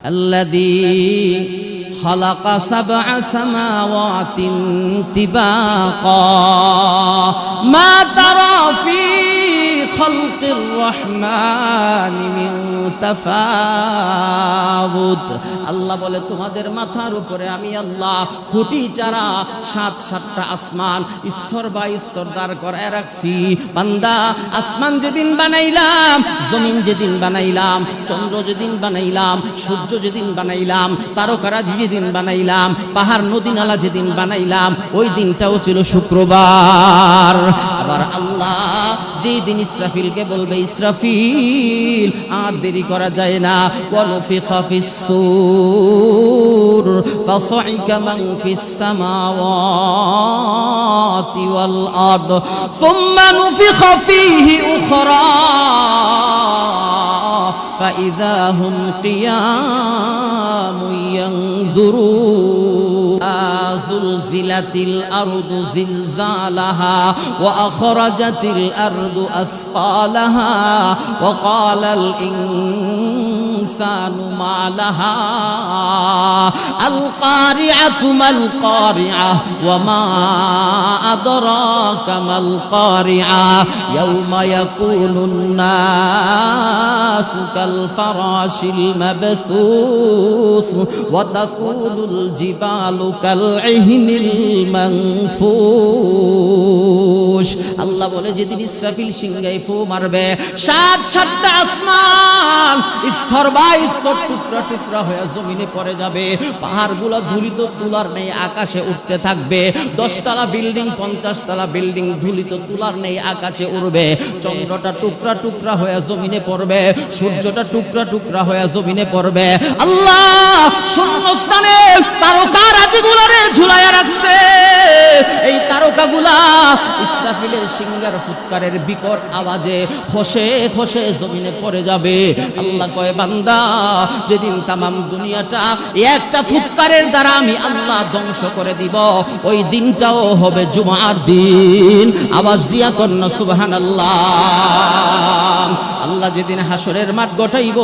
الذي خلق 7 سماوات طباقا ما ترى في خلق الرحمن من تفاوت আল্লাহ বলে তোমাদের মাথার উপরে আমি আল্লাহ খুঁটি চারা 7টা আসমান স্তর বাই স্তর দাঁড় করায় রাখছি। বান্দা, আসমান যেদিন বানাইলাম, জমিন যেদিন বানাইলাম, চন্দ্র যেদিন বানাইলাম, সূর্য যেদিন বানাইলাম, তারকারা যেদিন বানাইলাম, পাহাড় নদী নালা যেদিন বানাইলাম, ওই দিনটাও ছিল শুক্রবার। আবার আল্লাহ যেই দিন ইসরাফিলকে বলবে, ইসরাফিল আর দেরি করা যায় না, ওয়ানুফিখা ফিস-সূর ফাসাইকা মান ফিস-সামাওয়াতি ওয়াল আরদ সুম্মা নুফিখা ফীহি উখরা ফাইযা হুম কিয়ামুন ইয়ানযুরুন زلزلتil ardu zilzalaha wa akhrajatil ardu athqalaha wa qalal insanu ma laha al qari'atu mal qari'ah wa ma adraka mal qari'ah yawma yakunun nasu kal farashil mabthuth wa takunul jibalu kal ইহনিল মানফুশ। আল্লাহ বলে যেদিন ইসরাফিল সিংহায় ফু মারবে, 7টা আসমান স্তর by স্তর টুকরা টুকরা হয়ে জমিনে পড়ে যাবে। পাহাড়গুলো ধুলিত তুলার নেই আকাশে উঠতে থাকবে। 10 তলা বিল্ডিং, 50 তলা বিল্ডিং ধুলিত তুলার নেই আকাশে উড়বে। চন্দ্রটা টুকরা টুকরা হয়ে জমিনে পড়বে, সূর্যটা টুকরা টুকরা হয়ে জমিনে পড়বে। আল্লাহ শূন্যস্থানে তারকারাজিগুলোরে ঝুলাইয়া রাখছে। এই তারকাগুলা ইসরাফিলের সিংহার ফুৎকারের বিকট আওয়াজে খসে খসে জমিনে পড়ে যাবে। আল্লাহ কয়, বান্দা, যেদিন তামাম দুনিয়াটা একটা ফুৎকারের দ্বারা আমি আল্লাহ ধ্বংস করে দিব, ওই দিনটাও হবে জুমার দিন। আওয়াজ দিয়া কন্যা সুবহানাল্লাহ। আল্লাহ যেদিন হাসরের মাঠ গঠাইব,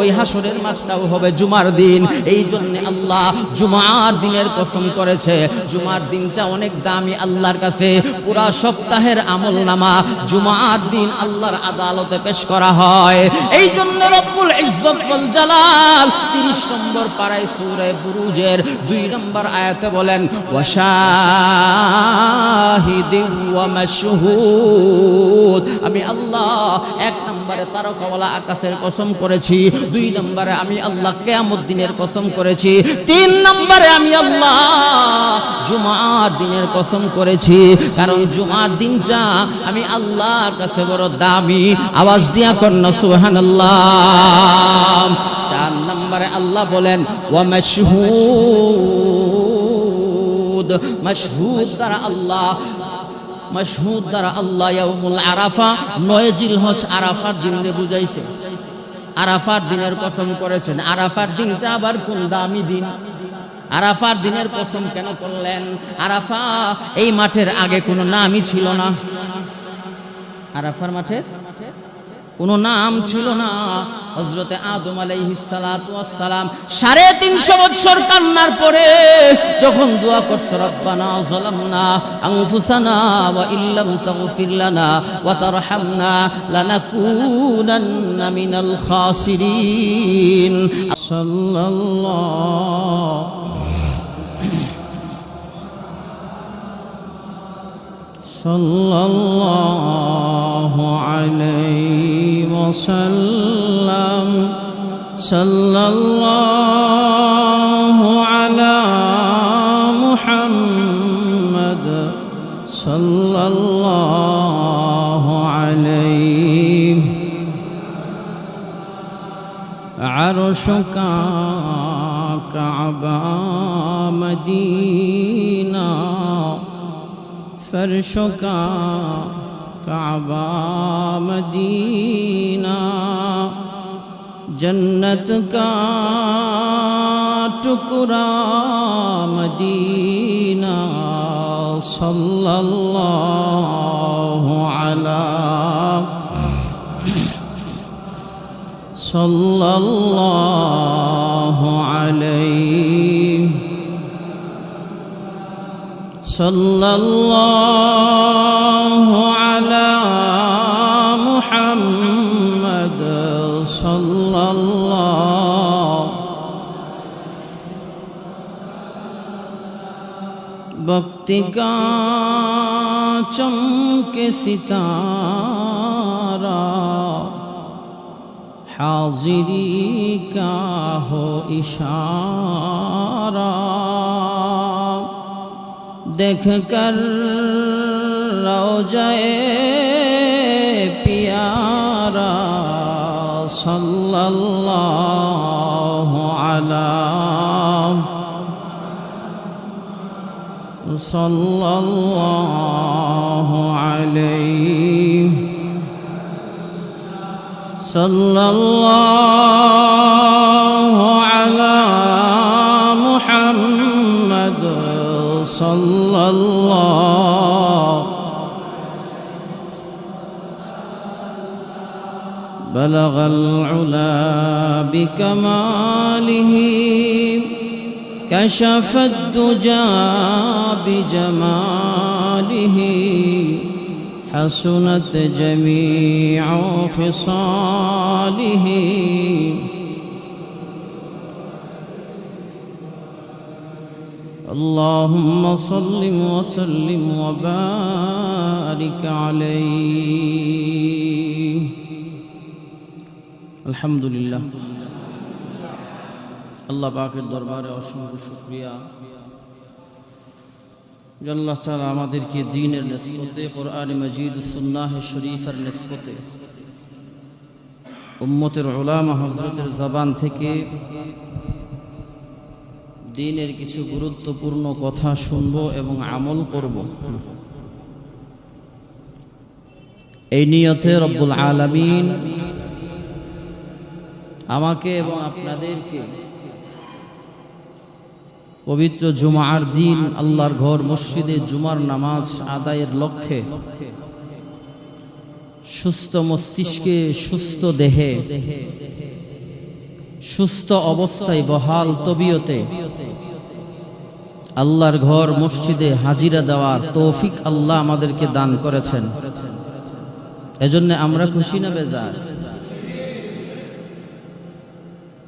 ওই হাসরের মাঠটাও হবে জুমার দিন। এই জন্য আল্লাহ জুমার দিনের কসম করেছে। জুমার দিনটা অনেক দামি আল্লাহর কাছে। পুরা সপ্তাহের আমল নামা জুমার দিন আল্লাহর আদালতে পেশ করা হয়। এই জন্য রব্বুল ইজ্জত ওয়াল জালাল 30 নম্বর পারায় সূরা বুরুজের 2 নম্বর আয়াতে বলেন, ওয়াশাহিদিন ওয়া মাশহুদ। আমি আল্লাহ 1 নম্বরে তারকাওয়ালা আকাশের কসম করেছি, 2 নম্বরে আমি আল্লাহ কিয়ামত দিনের কসম করেছি, 3 নম্বরে আমি আল্লাহ জুমার দিনের কসম করেছি। কারণ জুমার দিনটা আমি আল্লাহর কাছে বড় দামি। আওয়াজ দিয়া কন্যা সুবহানাল্লাহ। 4 নম্বরে আল্লাহ বলেন, ওয়া মাশহুদ। মাশহুদ দ্বারা আল্লাহ, মাশহুদ দ্বারা আল্লাহ ইয়াউমুল আরাফা, 9 জিলহজ আরাফার দিনে বুঝাইছে। আরাফার দিনের কসম করেছেন। আরাফার দিনটা আবার কোন দামি দিন? আরাফার দিনের কসম কেন করলেন? আরাফা এই মাঠের আগে কোনো নামই ছিল না। আরাফার মাঠে কোনো নাম ছিল না। হযরতে আদম আলাইহিস সালাতু ওয়াস সালাম 350 বছর কান্নার পরে যখন দোয়া করছে, রব্বানা যালামনা আনফুসানা ওয়া ইল্লাম তাগফির লানা ওয়া তারহামনা লানাকুনান্না মিনাল খাসিরিন। সাল্লাল্লাহু আলাইহি ওয়াসাল্লাম। সাল্লাল্লাহু আলা মুহাম্মদ সাল্লাল্লাহু আলাইহি। আরশুকা কাবা মদিনা, फर्शों का काबा मदीना, जन्नत का टुकड़ा मदीना। सल्लल्लाहु अला सल्लल्लाहु সাল্লাল্লাহু আলা মুহাম্মদ সাল্লাল্লাহু भक्ति का चमके सितारा हाजिरी का हो इशारा देख कर रोज़े प्यारा सल्लल्लाहु अलैहि सल्लल्लाहु अलैहि सल्लल्लाहु अला मुहम्मद सल्लल्लाहु बलगल उला बिकमालिही कशफ दुजा बिजमालिह हसनत जमीअ खिसालिह अल्लाहुम्मा सल्लि व सल्लिम व बारिक अलैहि। अल्हम्दुलिल्लाह, अल्लाह पाकेर दरबारे असंख्य शुक्रिया যে আল্লাহ তাআলা আমাদেরকে দ্বীনের নিসবতে কুরআন মাজিদ সুন্নাহ শরীফের নিসবতে উম্মতের উলামা হযরতের জবান থেকে দ্বীনের কিছু গুরুত্বপূর্ণ কথা শুনব এবং আমল করব, এই নিয়তে রব্বুল আলামিন আমাকে এবং আপনাদেরকে পবিত্র জুমার দিন আল্লাহর ঘর মসজিদে জুমার নামাজ আদায়ের লক্ষ্যে সুস্থ মস্তিষ্কে, সুস্থ দেহে, সুস্থ অবস্থায়, বহাল তবিয়তে আল্লাহর ঘর মসজিদে হাজিরা দেওয়ার তৌফিক আল্লাহ আমাদেরকে দান করেছেন। এজন্য আমরা খুশি না বেজার?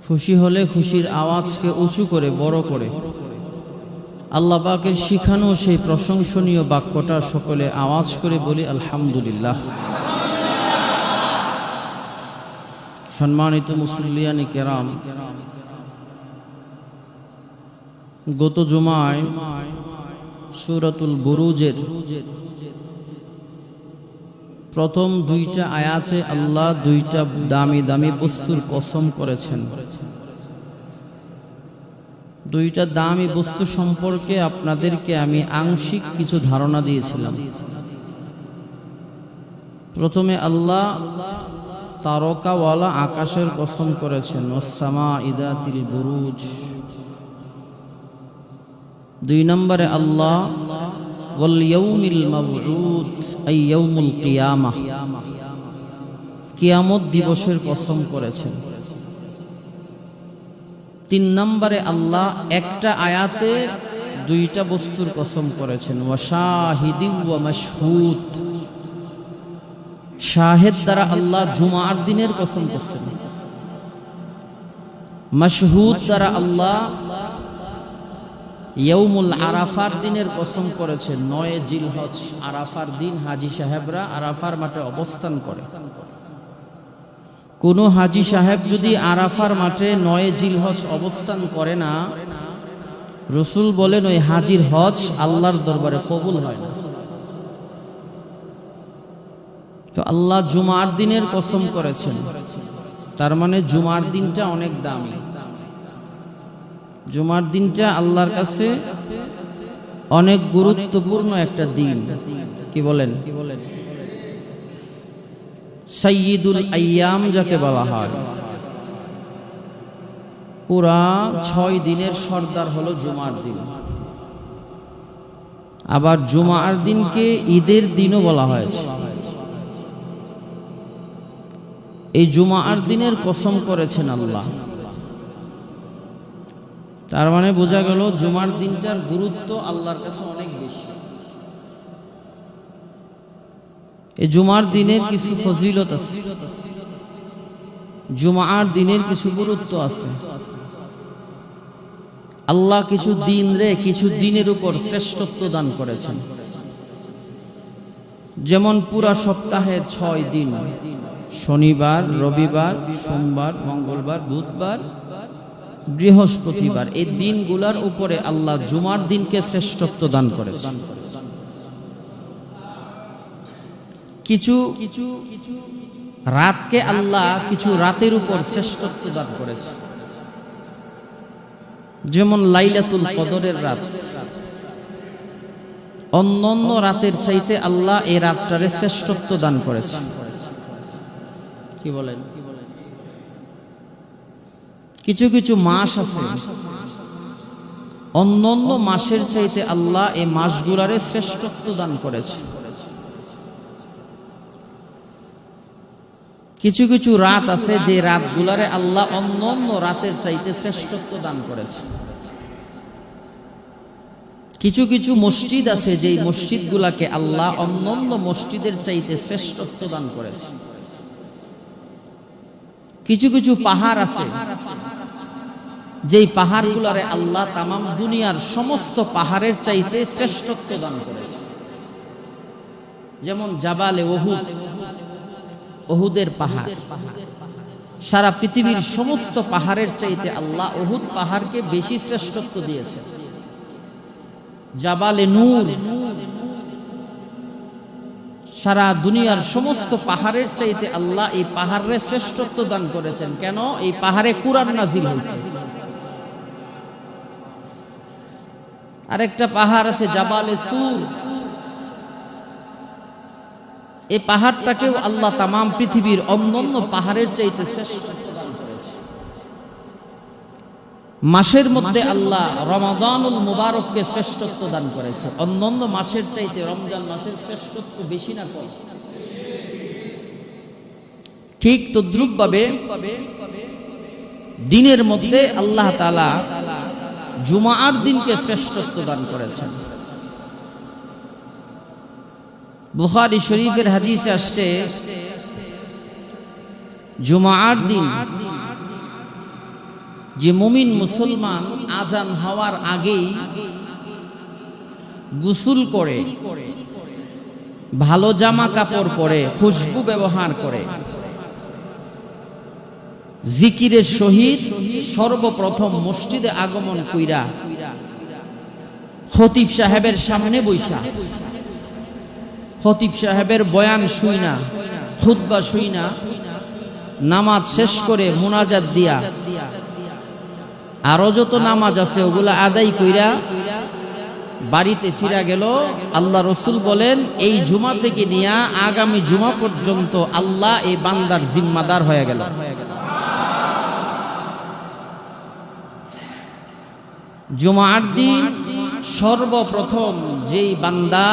খুশি হলে খুশির আওয়াজকে উঁচু করে, বড় করে আল্লাহ পাকের শিখানো সেই প্রশংসনীয় বাক্যটা সকলে আওয়াজ করে বলি আলহামদুলিল্লাহ। সম্মানিত মুসল্লিয়ানি কেরাম, গত জুমায় সূরাতুল বুরুজের প্রথম দুইটা আয়াতে আল্লাহ দুইটা দামি দামি বস্তুর কসম করেছেন। দুইটা দামি বস্তু সম্পর্কে আপনাদেরকে আমি আংশিক কিছু ধারণা দিয়েছিলাম। প্রথমে আল্লাহ তারকাওয়ালা আকাশের কসম করেছেন, ওয়াস-সামা'i যাতিল বুরুজ। দুই নম্বরে আল্লাহ ওয়াল ইয়াউমিল মাবউদ আই ইয়াউমুল কিয়ামাহ, কিয়ামত দিবসের কসম করেছেন। তিন নম্বরে আল্লাহ একটা আয়াতে দুইটা বস্তুর কসম করেছেন, ওয়া শাহিদিন ওয়া মাশহুদ। শাহেদ দ্বারা আল্লাহ জুমার দিনের কসম করছেন, মাশহুদ দ্বারা আল্লাহ ইয়াউমুল আরাফার দিনের কসম করেছেন। 9 জিলহজ আরাফার দিন হাজী সাহেবরা আরাফার মাঠে অবস্থান করে। কোন হাজী সাহেব যদি আরাফার মাঠে 9 জিলহজ অবস্থান করে না, রাসূল বলেন ওই হাজীর হজ আল্লাহর দরবারে কবুল হয় না। তো আল্লাহ জুমার দিনের কসম করেছেন, তার মানে জুমার দিনটা অনেক দামি। জুমার দিনটা আল্লাহর কাছে অনেক গুরুত্বপূর্ণ একটা দিন। কি বলেন? সাইয়্যিদুল আইয়াম যাকে বলা হয়, পুরা 6 দিনের সর্দার হলো জুমার দিন। আবার জুমার দিনকে ঈদের দিনও বলা হয়েছে। এই জুমার দিনের কসম করেছেন আল্লাহ। তার মানে বোঝা গেল জুমার দিনটার গুরুত্ব আল্লাহর কাছে অনেক বেশি। এই জুমার দিনের কিছু ফজিলত আছে, জুমার দিনের কিছু গুরুত্ব আছে। আল্লাহ কিছু দিনের উপর শ্রেষ্ঠত্ব দান করেছেন। যেমন পুরা সপ্তাহে 6 দিন, শনিবার, রবিবার, সোমবার, মঙ্গলবার, বুধবার, বৃহস্পতিবার, এই দিনগুলোর উপরে আল্লাহ জুমার দিনকে শ্রেষ্ঠত্ব দান করেছেন। কিছু রাতকে আল্লাহ কিছু রাতের উপর শ্রেষ্ঠত্ব দান করেছে। যেমন লাইলাতুল কদরের রাত অন্যান্য রাতের চাইতে আল্লাহ এই রাতটারে শ্রেষ্ঠত্ব দান করেছে। কি বলেন? কিছু কিছু মাস আছে অন্যান্য মাসের চাইতে আল্লাহ এই মাসগুলারে শ্রেষ্ঠত্ব দান করেছে। কিছু কিছু রাত আছে যে রাতগুলারে আল্লাহ অন্যান্য রাতের চাইতে শ্রেষ্ঠত্ব দান করেছে। কিছু কিছু মসজিদ আছে যেই মসজিদগুলাকে আল্লাহ অন্যান্য মসজিদের চাইতে শ্রেষ্ঠত্ব দান করেছে। কিছু কিছু পাহাড় আছে যেই পাহাড়গুলারে আল্লাহ তামাম দুনিয়ার সমস্ত পাহাড়ের চাইতে শ্রেষ্ঠত্ব দান করেছে। যেমন জাবালে ওহুদ, ওহুদের পাহাড় সারা পৃথিবীর সমস্ত পাহাড়ের চাইতে আল্লাহ ওহুদ পাহাড়কে বেশি শ্রেষ্ঠত্ব দিয়েছে। জাবালে নূর সারা দুনিয়ার সমস্ত পাহাড়ের চাইতে আল্লাহ এই পাহাড়ে শ্রেষ্ঠত্ব দান করেছেন। কেন? এই পাহাড়ে কুরআন নাযিল হয়েছে। আরেকটা পাহাড় আছে জাবালে সুর, এই পাহাড়টাকেও আল্লাহ তামাম পৃথিবীর অন্যান্য পাহাড়ের চাইতে শ্রেষ্ঠত্ব দান করেছে। মাসের মধ্যে আল্লাহ রমাদানুল মুবারককে শ্রেষ্ঠত্ব দান করেছে। অন্যান্য মাসের চাইতে রমজান মাসের শ্রেষ্ঠত্ব বেশি না কম? ঠিক তদ্রুপভাবে দিনের মধ্যে আল্লাহ তাআলা জুমার দিনকে শ্রেষ্ঠত্ব দান করেছেন। বুখারী শরীফের হাদিসে আসছে জুমার দিন যে মুমিন মুসলমান আজান হওয়ার আগেই গোসল করে, ভালো জামা কাপড় পরে, খুশবু ব্যবহার করে, জিকিরের সহিত সর্বপ্রথম মসজিদে আগমন কইরা খতিব সাহেবের সামনে বইসা খতিব সাহেবের বয়ান শুই না, খুতবা শুই না, নামাজ শেষ করে মুনাজাত দিয়া আরো যত নামাজ আছে ওগুলা আদায় কইরা বাড়িতে ফিরা গেল। আল্লাহ রসুল বলেন এই জুমা থেকে নিয়ে আগামী জুমা পর্যন্ত আল্লাহ এই বান্দার জিম্মাদার হয়ে গেল। জুমার দিন সর্বপ্রথম যেই বান্দা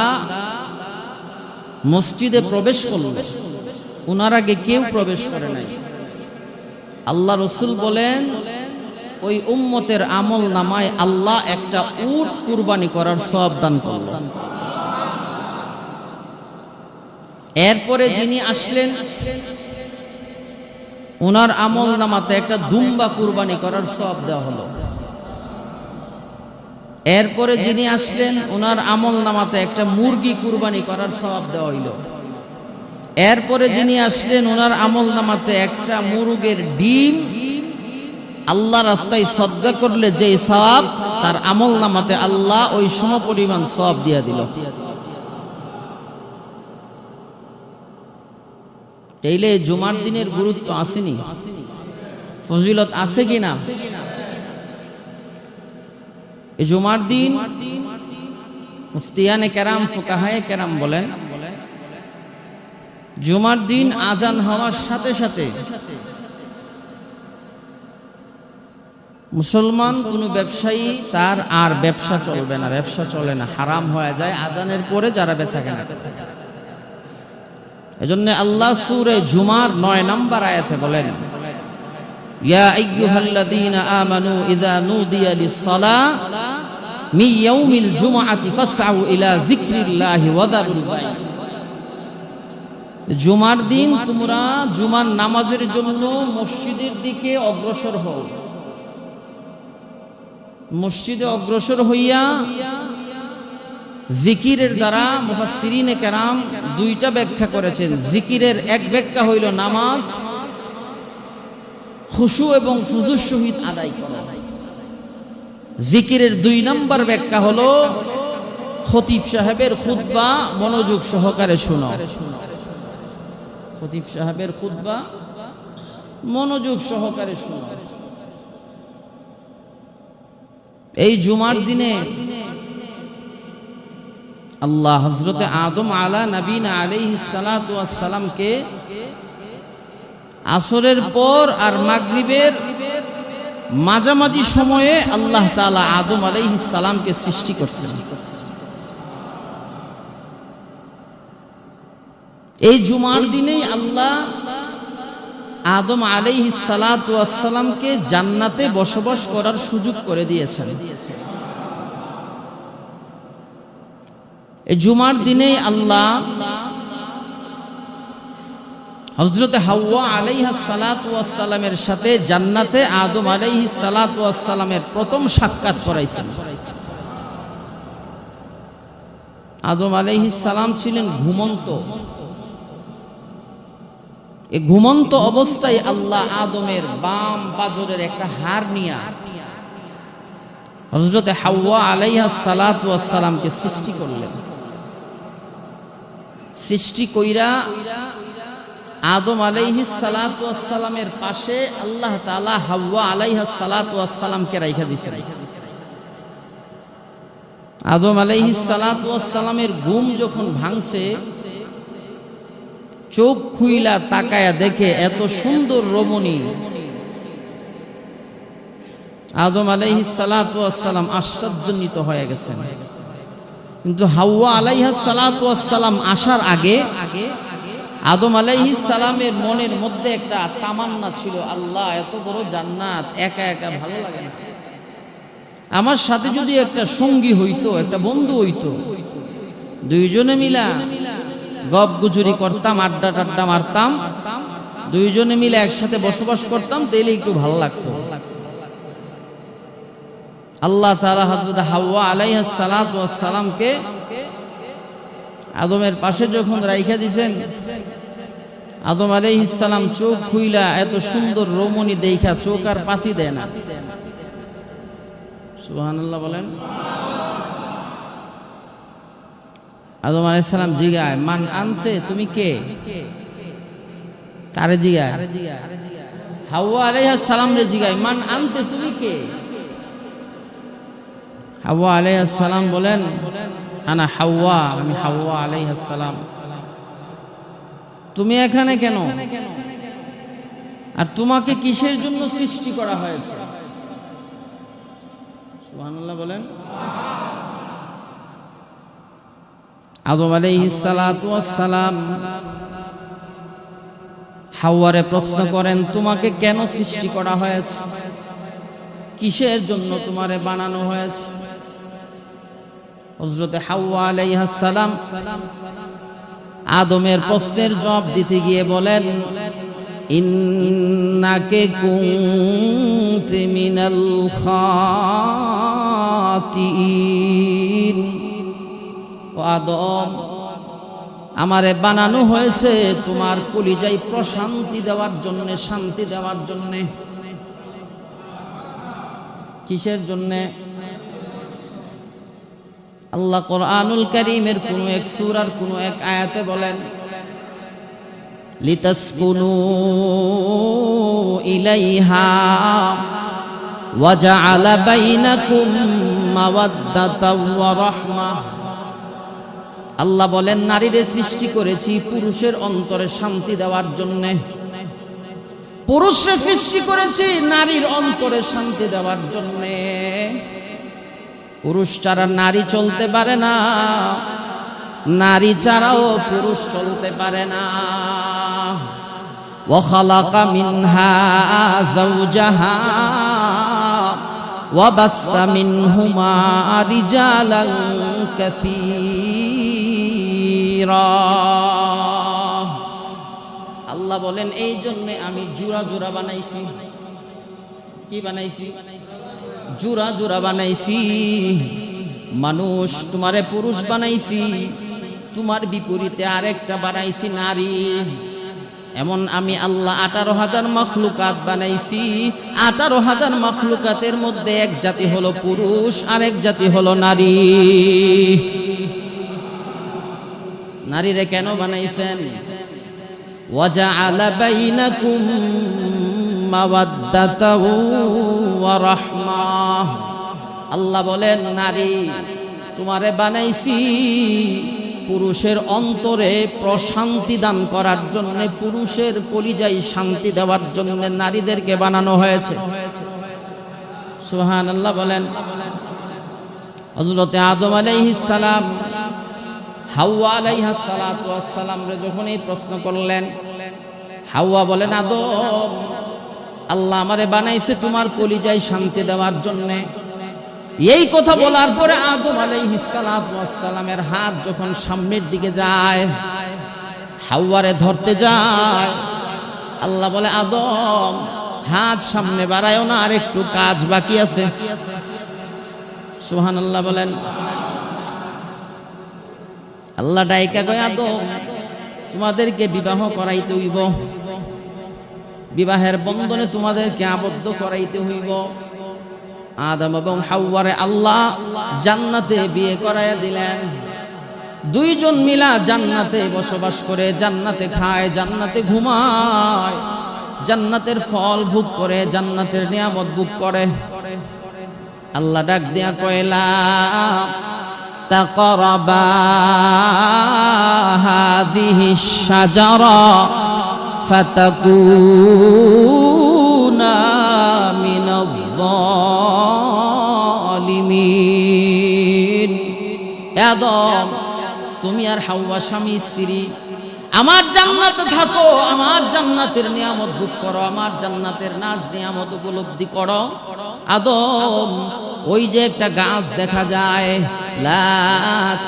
মসজিদে প্রবেশ করল, উনার আগে কেউ প্রবেশ করে নাই। আল্লাহ রসুল বলেন ওই উম্মতের আমল নামায় আল্লাহ একটা উট কুরবানি করার সওয়াব দান করলেন। এরপরে যিনি আসলেন উনার আমল নামাতে একটা দুম্বা কুরবানি করার সওয়াব দেওয়া হলো। এরপরে যিনি আসলেন উনার আমল নামাতে একটা মুরগি কুরবানি করার সওয়াব দেওয়া হইল। এরপরে যিনি আসলেন উনার আমল নামাতে একটা মুরগের ডিম আল্লাহ রাস্তায় সদকা করলে যে সওয়াব, তার আমল নামাতে আল্লাহ ওই সমপরিমাণ সওয়াব দিয়ে দিল। তাইলে জুমার দিনের গুরুত্ব আসেনি, ফজিলত আছে কিনা? এই জুমার দিন মুফতিয়ানে কেরাম, ফুকাহায়ে কেরাম বলেন জুমার দিন আজান হওয়ার সাথে সাথে মুসলমান কোন ব্যবসায়ী তার আর ব্যবসা চলবে না, ব্যবসা চলে না, হারাম হয়ে যায় আজানের পরে যারা বেচা কেনা। এজন্য আল্লাহ সূরা জুমার 9 নম্বর আয়াতে বলেন ইয়া আইয়ুহাল্লাযীনা আমানু ইযা নুদিয়া লিস-সালাহ মিন ইয়াউমিল জুমআতি ফাসআউ ইলা যিকরিল্লাহি ওয়া যারুল বাই'। জুমার দিন তোমরা জুমার নামাজের জন্য মসজিদের দিকে অগ্রসর হও। মসজিদে অগ্রসর হইয়া জিকিরের দ্বারা মুফাসসিরিনে কেরাম দুইটা ব্যাখ্যা করেছেন। জিকিরের এক ব্যাখ্যা হইল নামাজ খুশু এবং খুজুর সহিত আদায় করা। জিকিরের 2 নম্বর ব্যাখ্যা হলো খতিব সাহেবের খুতবা মনোযোগ সহকারে শোনো। খতিব সাহেবের খুতবা মনোযোগ সহকারে শোনো। এই জুমার দিনে আল্লাহ হযরতে আদম আলা নবীনা আলাইহিস সালাতু ওয়াস সালামকে আসরের পর আর মাগরিবের মাঝামাঝি সময়ে আল্লাহ তাআলা আদম আলাইহিস সালামকে সৃষ্টি করছেন। এই জুমার দিনেই আল্লাহ আদম আলাইহিস সালাতু ওয়াস সালামকে জান্নাতে বসবাস করার সুযোগ করে দিয়েছেন। এই জুমার দিনেই আল্লাহ হযরতে হাওয়া আলাইহা সালাতু ওয়াস সালামের সাথে জান্নাতে আদম আলাইহিস সালাতু ওয়াস সালামের প্রথম সাক্ষাৎ করাইছেন। আদম আলাইহিস সালাম ছিলেন ঘুমন্ত। এই ঘুমন্ত অবস্থায় আল্লাহ আদমের বাম পাজরের একটা হাড় নিয়া হযরতে হাওয়া আলাইহা সালাতু ওয়াস সালামকে সৃষ্টি করলেন। সৃষ্টি কইরা আদম আলাইহিস সালাতু ওয়াস সালামের পাশে আল্লাহ তাআলা হাওয়া আলাইহিস সালাতু ওয়াস সালামকে রাইখা দিয়েছেন। আদম আলাইহিস সালাতু ওয়াস সালামের ঘুম যখন ভাঙছে, চোখ খুইলা তাকায়া দেখে এত সুন্দর রমণী, আদম আলাইহিস সালাতু ওয়াস সালাম আশ্চর্যান্বিত হয়ে গেছেন। কিন্তু হাওয়া আলাইহিস সালাতু ওয়াস সালাম আসার আগে আদম আলাইহিস সালামের মনের মধ্যে একটা তামান্না ছিল, আল্লাহ এত বড় জান্নাত একা একা ভালো লাগে না, আমার সাথে যদি একটা সঙ্গী হইতো, একটা বন্ধু হইতো, দুইজনে মিলা গপ গুজরি করতাম, আড্ডা টাড্ডা মারতাম, দুইজনে মিলে একসাথে বসবাস করতাম, তাইলে একটু ভালো লাগতো। আল্লাহ তাআলা হযরত হাওয়া আলাইহিস সালাতু ওয়াস সালামকে আদমের পাশে যখন রাইখা দিয়েছেন, আদম আলাইহিস সালাম চোখ খুইলা এত সুন্দর রমণী দেখা চোখ আর পাতি দেয় না। সুবহানাল্লাহ বলেন। আদম আলাইহিস সালাম জিগায়, মান আনতে, তুমি কে? কারে জিগায়? হাওয়া আলাইহিস সালাম রে জিগায়, মান আনতে, তুমি কে? হাওয়া আলাইহিস সালাম বলেন, আনা হাওয়া, আমি হাওয়া আলাইহিস সালাম। তুমি এখানে কেন? আর তোমাকে কিসের জন্য সৃষ্টি করা হয়েছে? সুবহানাল্লাহ বলেন। আদম আলাইহিস সালাতু ওয়াস সালাম হাওয়ারে প্রশ্ন করেন, তোমাকে কেন সৃষ্টি করা হয়েছে? কিসের জন্য তোমারে বানানো হয়েছে? হযরতে হাওয়া আলাইহিস সালাম আদমের প্রশ্নের জবাব দিতে গিয়ে বলেন, ইন্নাকে কুনতি মিনাল খাতিইন। ও আদম, আমারে বানানো হয়েছে তোমার কলিজায় প্রশান্তি দেওয়ার জন্য, শান্তি দেওয়ার জন্য। কিসের জন্য? আল্লাহ কোরআনুল কারীমের কোন এক সূরার কোন এক আয়াতে বলেন, লিতাসকুনু ইলাইহা ওয়া জাআলা বাইনাকুম মাওয়াদ্দাতাও ওয়া রাহমা। আল্লাহ বলেন, নারীরে সৃষ্টি করেছি পুরুষের অন্তরে শান্তি দেওয়ার জন্য। পুরুষরে সৃষ্টি করেছি নারীর অন্তরে শান্তি দেওয়ার জন্য। পুরুষ ছাড়া নারী চলতে পারে না, নারী ছাড়াও পুরুষ চলতে পারে না। ওয়া খালাকা মিনহা যাওজাহা ওয়া বাসসা মিনহুমা রিজালান কাসীরা। আল্লাহ বলেন এই জন্য আমি জোড়া জোড়া বানাইছি। কি বানাইছি? জোড়া জোড়া বানাইছি। মানুষ তোমারে পুরুষ বানাইছি, তোমার বিপরীতে আরেকটা বানাইছি নারী। এমন আমি আল্লাহ 18,000 মখলুকাত বানাইছি। 18,000 মখলুকাতের মধ্যে এক জাতি হলো পুরুষ, আরেক জাতি হলো নারী। নারীরে কেন বানাইছেন? ওয়াজআলা বাইনাকুম মাওয়াদ্দাতাও ওয়া রাহমাহ। আল্লাহ বলেন নারী তোমারে বানাইছি পুরুষের অন্তরে প্রশান্তি দান করার জন্য, পুরুষের কলিজায় শান্তি দেওয়ার জন্য নারীদেরকে বানানো হয়েছে। সুবহানাল্লাহ বলেন। হযরতে আদম আলাইহিস সালাম হাওয়া আলাইহিস সালাতু ওয়াস সালাম রে যখন এই প্রশ্ন করলেন, হাওয়া বলেন আদম আল্লাহ আমারে বানাইছে তোমার কলিজায় শান্তি দেওয়ার জন্য। এই কথা বলার পরে আদম আলাইহিস সালাতু ওয়াস সালামের হাত যখন সামনের দিকে যায়, হাওয়ারে ধরতে যায়, আল্লাহ বলে আদম হাত সামনে বাড়ায়ও না, আর একটু কাজ বাকি আছে। সুবহানাল্লাহ বলেন। আল্লাহ ডাইকা কয় আদম তোমাদেরকে বিবাহ করাইতে হইব, বিবাহের বন্ধনে তোমাদেরকে আবদ্ধ করাইতে হইব। আদম এবং হাওয়ারে আল্লাহ জান্নাতে বিয়ে করাইয়া দিলেন। দুইজন মিলা জান্নাতে বসবাস করে, জান্নাতে খায়, জান্নাতে ঘুমায়, জান্নাতের ফল ভোগ করে, জান্নাতের নিয়ামত ভোগ করে। আল্লাহ ডাক দিয়া কয়লা তাকরাবা হাযিহিশ শাজারা ফাতাকুনা মিনাল যালিমিন। আদম তুমি আর হাওয়া স্বামী স্ত্রী আমার জান্নাতে থাকো, আমার জান্নাতের নিয়ামত ভোগ করো, আমার জান্নাতের নাজ নিয়ামত উপলব্ধি করো। আদম ওই যে একটা গাছ দেখা যায়, লা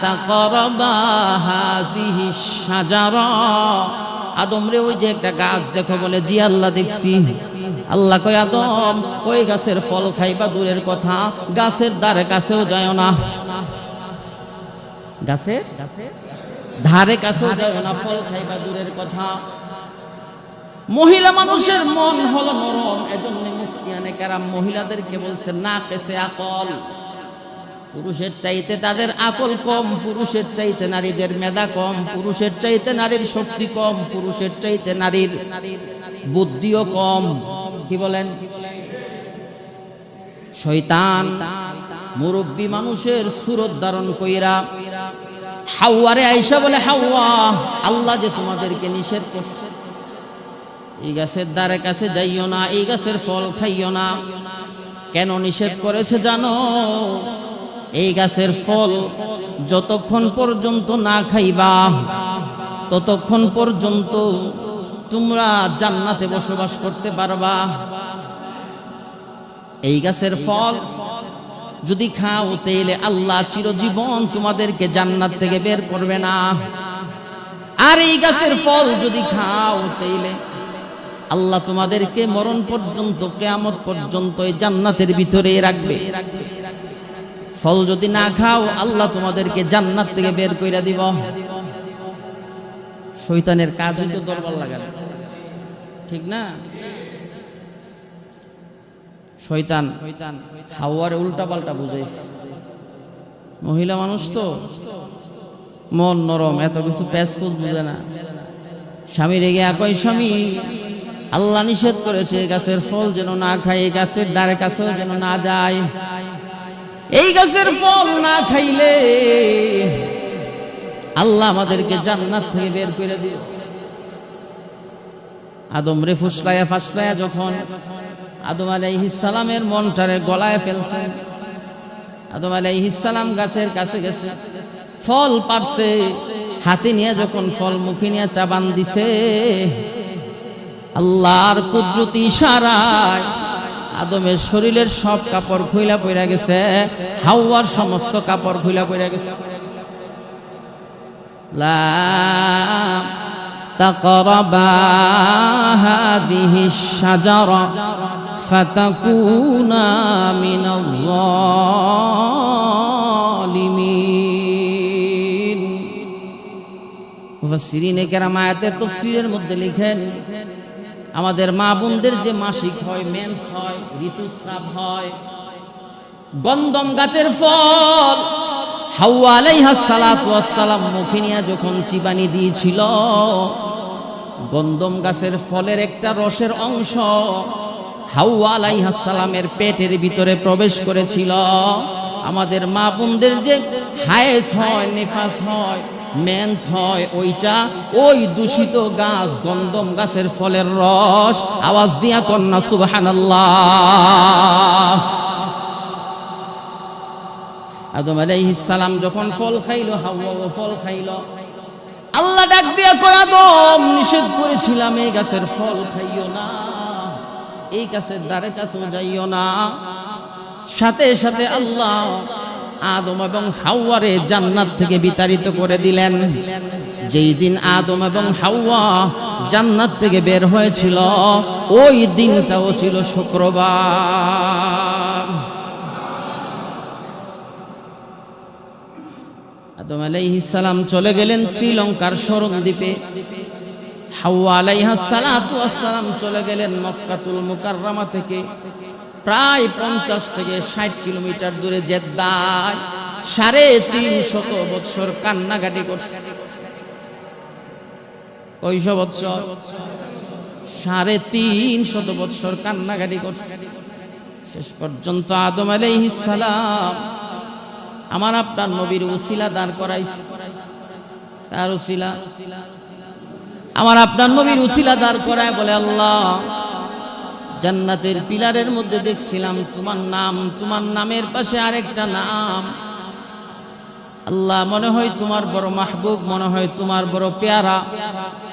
তাকরাবা হাযিহিশ শাজারা, আদম রে ওই যে একটা গাছ দেখো, বলে জি আল্লাহ দেখছি। আল্লাহ কয় আদম ওই গাছের ফল খাইবা দূরের কথা, গাছের ধারে কাছেও যায় না, গাছের ধারে কাছেও যায় না, ফল খাইবা দূরের কথা। মহিলা মানুষের মন হলো নরম, এজন্য মুফতিয়ানে কেরাম মহিলাদেরকে বলছেন না কেসে আকল। পুরুষের চাইতে তাদের আকল কম, পুরুষের চাইতে নারীদের মেধা কম, পুরুষের চাইতে নারীর শক্তি কম, পুরুষের চাইতে নারীর বুদ্ধিও কম। কি বলেন? শয়তান মুরব্বী মানুষের সুরত ধারণ কইরা হাওয়ারে আয়েশা বলে, হাওয়া আল্লাহ যে তোমাদেরকে নিষেধ করছে এই গাছের দ্বারে কাছে যাইও না, এই গাছের ফল খাইও না। কেন নিষেধ করেছে জানো? এই গাছের ফল যতক্ষণ পর্যন্ত না খাইবা ততক্ষণ পর্যন্ত তোমরা জান্নাতে বসবাস করতে পারবা। এই গাছের ফল যদি খাও তাইলে আল্লাহ চিরজীবন তোমাদেরকে জান্নাত থেকে বের করবে না। আর এই গাছের ফল যদি খাও তাইলে আল্লাহ তোমাদেরকে মরণ পর্যন্ত, কিয়ামত পর্যন্ত এই জান্নাতের ভিতরে রাখবে। ফল যদি না খাও আল্লাহ তোমাদেরকে জান্নাত থেকে বের কইরা দিব। শয়তানের কাজই তো দরবার লাগানো, ঠিক না? শয়তান হাওয়ারে উল্টা পাল্টা বুঝাইছে। মহিলা মানুষ তো মন নরম, এত কিছু প্যাসপুস বুঝে না। স্বামী রেগে একই, স্বামী আল্লাহ নিষেধ করেছে গাছের ফল যেন না খায়, এই গাছের দ্বারে কাছেও যেন না যায়। এই গাছের ফল না খাইলে আল্লাহ আমাদেরকে জান্নাত থেকে বের করে দিও। আদম রে ফুসলায়া ফাসলায়া যখন আদম আলাইহিস সালামের মনটারে গলায় ফেলছেন, আদম আলাইহিস সালাম গাছের কাছে গেছে, ফল পারছে, হাতে নিয়ে যখন ফল মুখে নিয়ে চাবান দিছে, আল্লাহর কুদরতি ইশারায় আদমের শরীরের সব কাপড় খুইলা পড়া গেছে, হাওয়ার সমস্ত কাপড় খুইলা পড়া গেছে। লা تقربا هذه الشجرة فتكونا من الظالمين মুফাসসিরিনে কেরাম আয়াতের তাফসীরের মধ্যে লিখেন আমাদের মা বোনদের যে মাসিক হয় মেন্স হয় ঋতুস্রাব হয় গন্ধম গাছের ফল হাওয়া আলাইহা সালাতু ওয়াস সালাম মুখে নিয়ে যখন চিবানি দিয়েছিল গন্ধম গাছের ফলের একটা রসের অংশ হাওয়া আলাইহা সালামের পেটের ভিতরে প্রবেশ করেছিল আমাদের মা বোনদের যে হায়েজ হয় নিফাস হয় মেন্স হয় ওইটা ওই দূষিত গাছ গন্ধম গাছের ফলের রস আওয়াজ দিয়া কন্যা সুবহানাল্লাহ আদম আলাইহিস সালাম যখন ফল খাইলো হাওয়া ফল খাইলো আল্লাহ ডাক দিয়া কয় আদম নিষেধ করেছিলাম এই গাছের ফল খাইও না এই গাছের দ্বারে কাছেও যাইও না সাথে সাথে আল্লাহ আদম এবং হাওয়ারে জান্নাত থেকে বিতাড়িত করে দিলেন যেই দিন আদম এবং হাওয়া জান্নাত থেকে বের হয়েছিল ওই দিনটাও ছিল শুক্রবার আদম আলাইহিস সালাম চলে গেলেন শ্রীলঙ্কার শরণ দ্বীপে হাওয়া আলাইহা সালাতু ওয়াস সালাম চলে গেলেন মক্কাতুল মুকাররমা থেকে প্রায় 50 থেকে 60 কিলোমিটার দূরে জেদ্দায় 350 বছর কান্নাকাটি করছে কয়শো বছর 350 বছর কান্নাকাটি করছে শেষ পর্যন্ত আদম আলাইহিস সালাম আমার আপনার নবীর উসিলা দাঁড় করাইছে তার উসিলা আমার আপনার নবীর উসিলা দাঁড় করায় বলে আল্লাহ জান্নাতের পিলারের মধ্যে দেখছিলাম তোমার নাম তোমার নামের পাশে আরেকটা নাম আল্লাহ মনে হয় তোমার বড় মাহবুব মনে হয় তোমার বড় পেয়ারা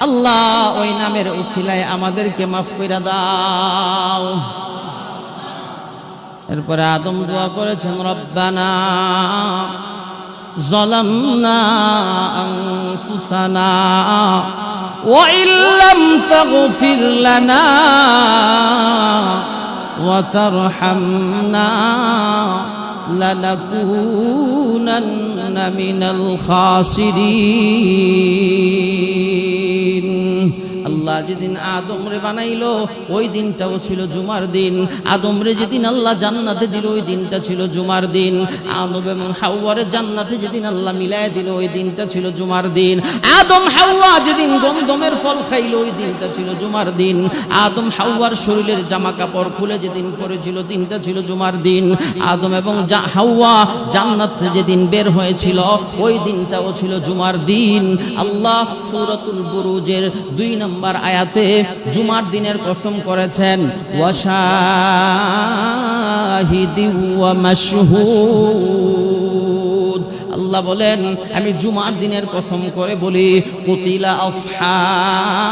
আল্লাহ ওই নামের উসিলায় আমাদেরকে মাফ কইরা দাও এরপরে আদম দোয়া করেছেন রব্বানা যালামনা আনফুসানা ওয়া ইল্লাম তাগফির লানা ওয়া তারহামনা লানাকুনান্না মিনাল খাসিরিন আল্লাহ যেদিন আদম রে বানাইলো ওই দিনটাও ছিল জুমার দিন আদম রে যেদিন আল্লাহ জান্নাতে দিল ওই দিনটা ছিল জুমার দিন আদম এবং হাওয়ারে জান্নাতে যেদিন আল্লাহ মিলায় দিল ওই দিনটা ছিল জুমার দিন আদম হাওয়া যেদিন গন্ধমের ফল খাইলো ওই দিনটা ছিল জুমার দিন আদম হাওয়ার শরীরের জামা কাপড় খুলে যেদিন পরেছিল দিনটা ছিল জুমার দিন আদম এবং হাওয়া জান্নাতে যেদিন বের হয়েছিল ওই দিনটাও ছিল জুমার দিন আল্লাহ সূরাতুল বুরুজের 2 নম্বর আয়াতে জুমার দিনের কসম করেছেন ওয়াশাহিদি ওয়া মাশহুদ আল্লাহ বলেন আমি জুমার দিনের কসম করে বলি কুতিলা আসহাবুল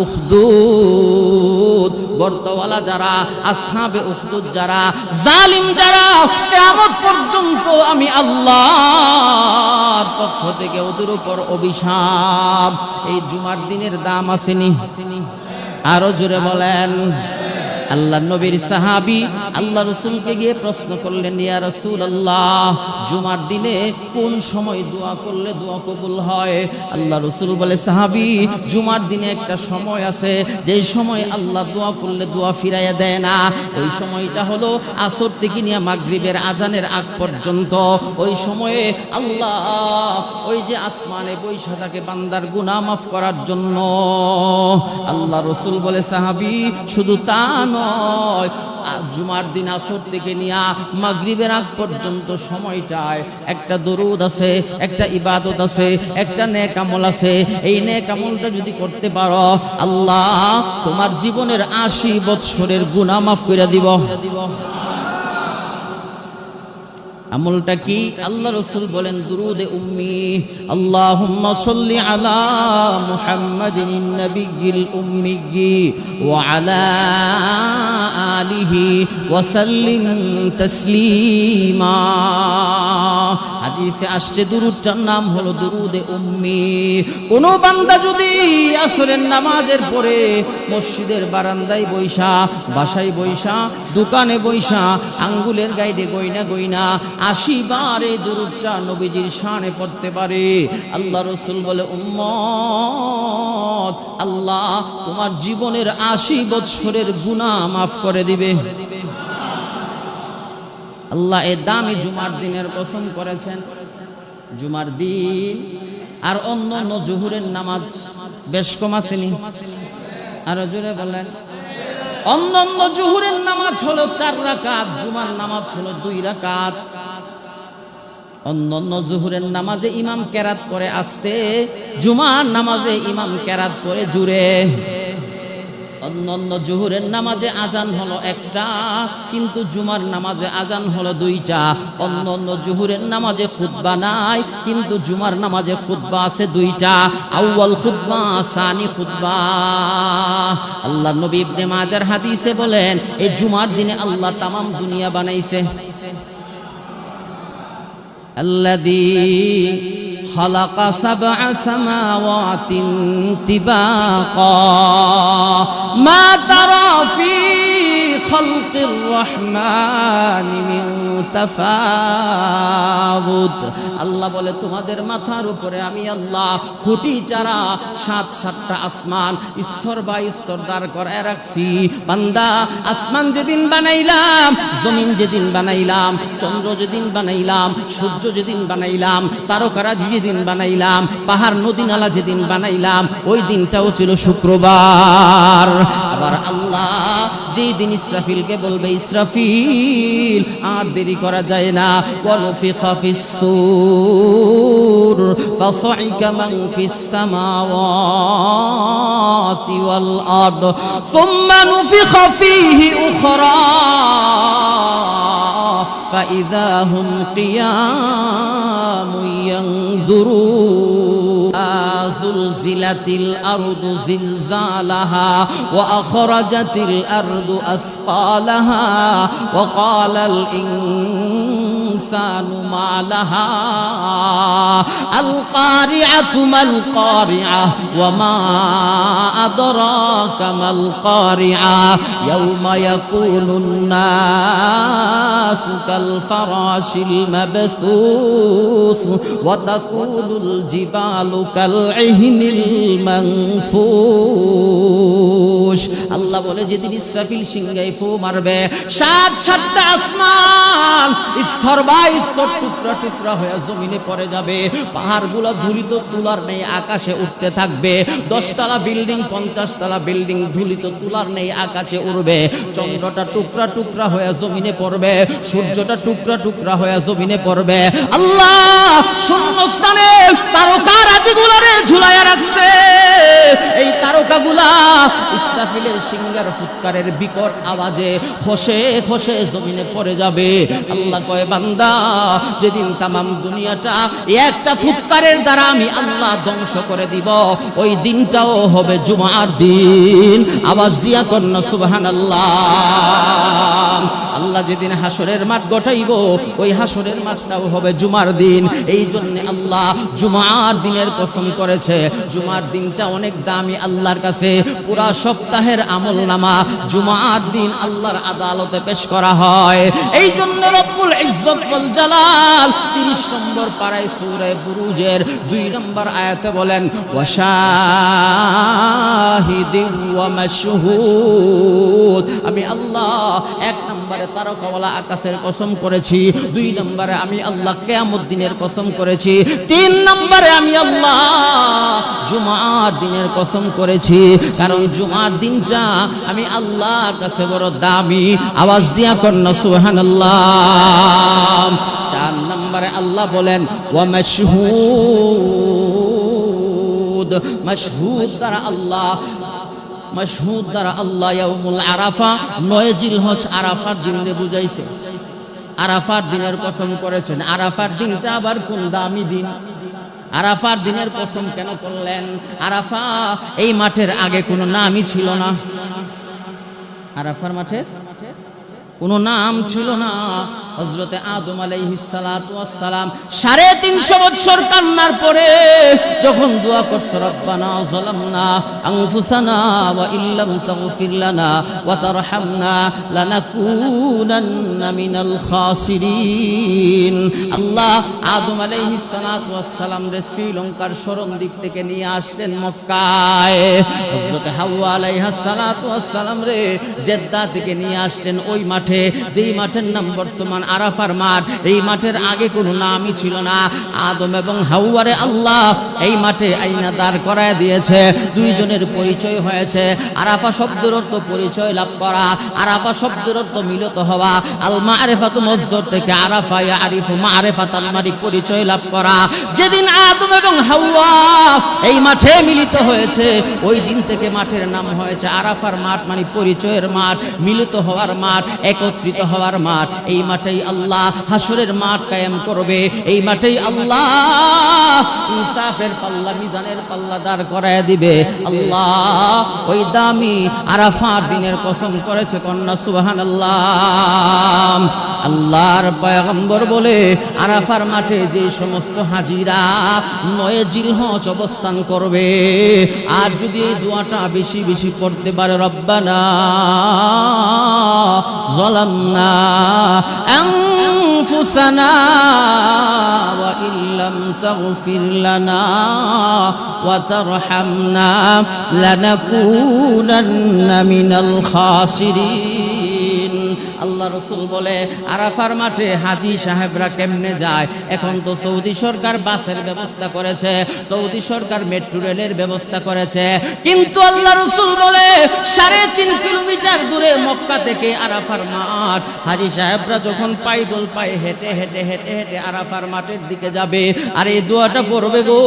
উখদুদ গর্তওয়ালা যারা আসহাবে উখদুদ যারা জালিম যারা কিয়ামত পর্যন্ত আমি আল্লাহর পক্ষ থেকে ওদের উপর অভিশাপ এই জুমার দিনের দাম আসেনি আরো জোরে বলেন আল্লাহ নবীর সাহাবী আল্লাহ রাসূলকে গিয়ে প্রশ্ন করলেন ইয়া রাসূলুল্লাহ জুমার দিনে কোন সময় দোয়া করলে দোয়া কবুল হয় আল্লাহ রাসূল বলে সাহাবী জুমার দিনে একটা সময় আছে যেই সময় আল্লাহ দোয়া করলে দোয়া ফিরাইয়া দেয় না ওই সময়টা হলো আসর থেকে নিয়ে মাগরিবের আজানের আগ পর্যন্ত ওই সময়ে আল্লাহ ওই যে আসমানে বৈশা থাকে বান্দার গুনাহ মাফ করার জন্য আল্লাহ রাসূল বলে সাহাবী শুধু তা নয় জুমার দিন আসর থেকে নিয়ে মাগরিবের আগ পর্যন্ত সময়টায় একটা দরুদ আছে একটা ইবাদত আছে একটা নেক আমল আছে এই নেক আমলটা যদি করতে পারো আল্লাহ তোমার জীবনের 80 বছরের গুনাহ মাফ করে দিব আমলটা কি? আল্লাহ রাসূল বলেন দুরুদে উম্মি, আল্লাহুম্মা সাল্লি আলা মুহাম্মাদিন নাবিয়্যিল উম্মিয়্যি ওয়া আলা আলিহি ওয়া সাল্লিম তাসলিমা। হাদিসে আসছে দুরুদটার নাম হলো দুরুদে উম্মি। কোন বান্দা যদি আসরের নামাজের পরে মসজিদের বারান্দায় বইসা, বাসায় বইসা, দোকানে বইসা, আঙ্গুলের গাইডে গইনা গইনা 80 বার এই দুরূদটা নবীজির শানে পড়তে পারে, আল্লাহ রাসূল বলে উম্মত আল্লাহ তোমার জীবনের 80 বছরের গুনাহ মাফ করে দিবে। আল্লাহ এই দামি জুমার দিনের কসম করেছেন। জুমার দিন আর অন্য জোহরের নামাজ বেশ কম আসেনি? আরো জোরে বলেন। অন্য জোহরের নামাজ হলো 4 রাকাত, জুমার নামাজ হলো 2 রাকাত। অন্য জোহরের নামাজে ইমাম কেরাত করে আস্তে, জুমার নামাজে ইমাম কেরাত করে জোরে। অন্য জোহরের নামাজে আজান হলো 1টা, কিন্তু জুমার নামাজে আজান হলো 2টা। অন্য জোহরের নামাজে খুতবা নাই, কিন্তু জুমার নামাজে খুতবা আছে 2টা, আউয়াল খুতবা, সানি খুতবা। আল্লাহ নবী ইবনে মাজার হাদিসে বলেন এই জুমার দিনে আল্লাহ তামাম দুনিয়া বানাইছে। আল্লাযী خلق 7 سماوات طباقا ما ترى في خلق الرحمن من تفاوت। আল্লাহ বলে তোমাদের মাথার উপরে আমি আল্লাহ খুঁটি চারা 7টা আসমান স্তর বাই স্তর দাঁড় করায় রাখছি। বান্দা আসমান যেদিন বানাইলাম, জমিন যেদিন বানাইলাম, চন্দ্র যেদিন বানাইলাম, সূর্য যেদিন বানাইলাম, তারকারাজি যেদিন বানাইলাম, পাহাড় নদী নালা যেদিন বানাইলাম, ওই দিনটাও ছিল শুক্রবার। আবার আল্লাহ যেদিন ইসরাফিলকে বলবে ইসরাফিল আর দেরি করা যায় না, ওয়ানুফিখা ফিস-সূর ফাসাইকা মান ফিস-সামাওয়াতি ওয়াল আরদ সুম্মা নুফিখা ফীহি উখরা ফাইযা হুম কিয়ামুন ইয়ানজুরুন। زلزلتil ardu zilzalaha wa akhrajatil ardu asqalaha wa qalal insanu ma laha al qari'atu mal qari'ah wa ma adraka mal qari'ah yawma yakunun nasu kal farashil mabthuth wa takunul jibalu kal ইহনিল মানফুশ। আল্লাহ বলে যেদিন ইসরাফিল সিংহায় ফু মারবে, 7টা আসমান স্তর by স্তর টুকরা টুকরা হয়ে জমিনে পড়ে যাবে। পাহাড়গুলো ধুলিত তুলার নেই আকাশে উঠতে থাকবে। 10 তলা বিল্ডিং, 50 তলা বিল্ডিং ধুলিত তুলার নেই আকাশে উড়বে। চন্দ্রটা টুকরা টুকরা হয়ে জমিনে পড়বে, সূর্যটা টুকরা টুকরা হয়ে জমিনে পড়বে। আল্লাহ শূন্যস্থানে তারকারাজিগুলোরে ঝুলাইয়া রাখছে। এই তারকাগুলা ইসরাফিলের সিংহার ফুৎকারের বিকট আওয়াজে খসে খসে জমিনে পড়ে যাবে। আল্লাহ কয় বান্দা যেদিন তামাম দুনিয়াটা একটা ফুৎকারের দ্বারা আমি আল্লাহ ধ্বংস করে দিব, ওই দিনটাও হবে জুমার দিন। আওয়াজ দিয়া কন্যা সুবহানাল্লাহ। আল্লাহ যেদিন হাসরের মাঠ গঠাইব, ওই হাসরের মাঠটাও হবে জুমার দিন। এই জন্য আল্লাহ জুমার দিনের কসম করেছে। জুমার দিনটা অনেক দামি আল্লাহর কাছে। পুরা সপ্তাহের আমল নামা জুমার দিন আল্লাহর আদালতে পেশ করা হয়। এই জন্য রব্বুল ইজ্জত ওয়াল জালাল 30 নম্বর পারায় সূরা বুরুজের 2 নম্বর আয়াতে বলেন ওয়াশাহিদিন ওয়া মাশহুদ। আমি আল্লাহ 1 নম্বরে তারকাওয়ালা আকাশের কসম করেছি, 2 নম্বরে আমি আল্লাহ কিয়ামত দিনের কসম করেছি, 3 নম্বরে আমি আল্লাহ জুমার দিনের কসম করেছি। কারণ জুমার দিনটা আমি আল্লাহর কাছে বড় দামি। আওয়াজ দিয়া কন্যা সুবহানাল্লাহ। 4 নম্বরে আল্লাহ বলেন ওয়া মাশহুদ। মাশহুদ দ্বারা আল্লাহ, মাশহুদ দ্বারা আল্লাহ ইয়াউমুল আরাফা 9 জিলহজ আরাফার দিনে বুঝাইছে। আরাফার দিনের কসম করেছেন। আরাফার দিনটা আবার কোন দামি দিন? আরাফার দিনের কসম কেন করলেন? আরাফা এই মাঠের আগে কোনো নামই ছিল না। আরাফার মাঠের কোনো নাম ছিল না। হযরতে আদম আলাইহিস সালাতু ওয়াস সালাম 350 বছর কান্নার পরে যখন দোয়া করছে, রব্বানা যালামনা আনফুসানা ওয়া ইল্লাম তাগফির লানা ওয়া তারহামনা লানাকুনান্না মিনাল খাসিরিন। আল্লাহ আদম আলাইহিস সালাতু ওয়াস সালাম রে শ্রীলঙ্কার শরণ দ্বীপ থেকে নিয়ে আসলেন মক্কায়। হযরতে হাওয়া আলাইহিস সালাতু ওয়াস সালাম রে জেদ্দা থেকে নিয়ে আসলেন ওই মাঠে, যেই মাঠের নাম বর্তমান আরাফার মাঠ। এই মাঠের আগে কোনো নামই ছিল না। আদম এবং হাওয়ারে আল্লাহ এই মাঠে আইনা দাঁড় করায় দিয়েছে, দুইজনের পরিচয় হয়েছে। আরাফা শব্দের অর্থ পরিচয় লাভ করা, আরাফা শব্দের অর্থ মিলিত হওয়া। আল মারিফাতু মসদর থেকে আরাফা ইয়ারিফু মারিফাতান মানে পরিচয় লাভ করা। যেদিন আদম এবং হাওয়া এই মাঠে মিলিত হয়েছে, ওই দিন থেকে মাঠের নাম হয়েছে আরাফার মাঠ, মানে পরিচয়ের মাঠ, মিলিত হওয়ার মাঠ, একত্রিত হওয়ার মাঠ। এই মাঠেই আল্লাহ হাসরের মাঠ কায়েম করবে। এই মাঠেই আল্লাহ ইনসাফের পাল্লা, মিজানের পাল্লা দাঁড় করায় দিবে। আল্লাহ ওই দামি আরাফার দিনের কসম করেছে, কন্যা সুবহানাল্লাহ। আল্লাহর পয়গম্বর বলে, আরাফার মাঠে যে সমস্ত হাজিরা 9 জিলহজ অবস্থান করবে, আর যদি এই দোয়াটা বেশি বেশি পড়তে পারে, রব্বানা যালামনা আনফুসানা ওয়া ইল্লাম তাগফির লানা ওয়া তারহামনা লানাকুনান্না মিনাল খাসিরিন। আল্লাহ রসুল বলে, আরাফার মাঠে হাজি সাহেবরা কেমনে যায়? এখন তো সৌদি সরকার বাসের ব্যবস্থা করেছে, সৌদি সরকার মেট্রো রেলের ব্যবস্থা করেছে, কিন্তু আল্লাহ রসুল বলে 3.5 কিলোমিটার দূরে মক্কা থেকে আরাফার মাঠ। হাজি সাহেবরা যখন পাইদল পায়ে হেঁটে হেঁটে হেঁটে হেঁটে আরাফার মাঠের দিকে যাবে, আর এই দোয়াটা পড়বে গো।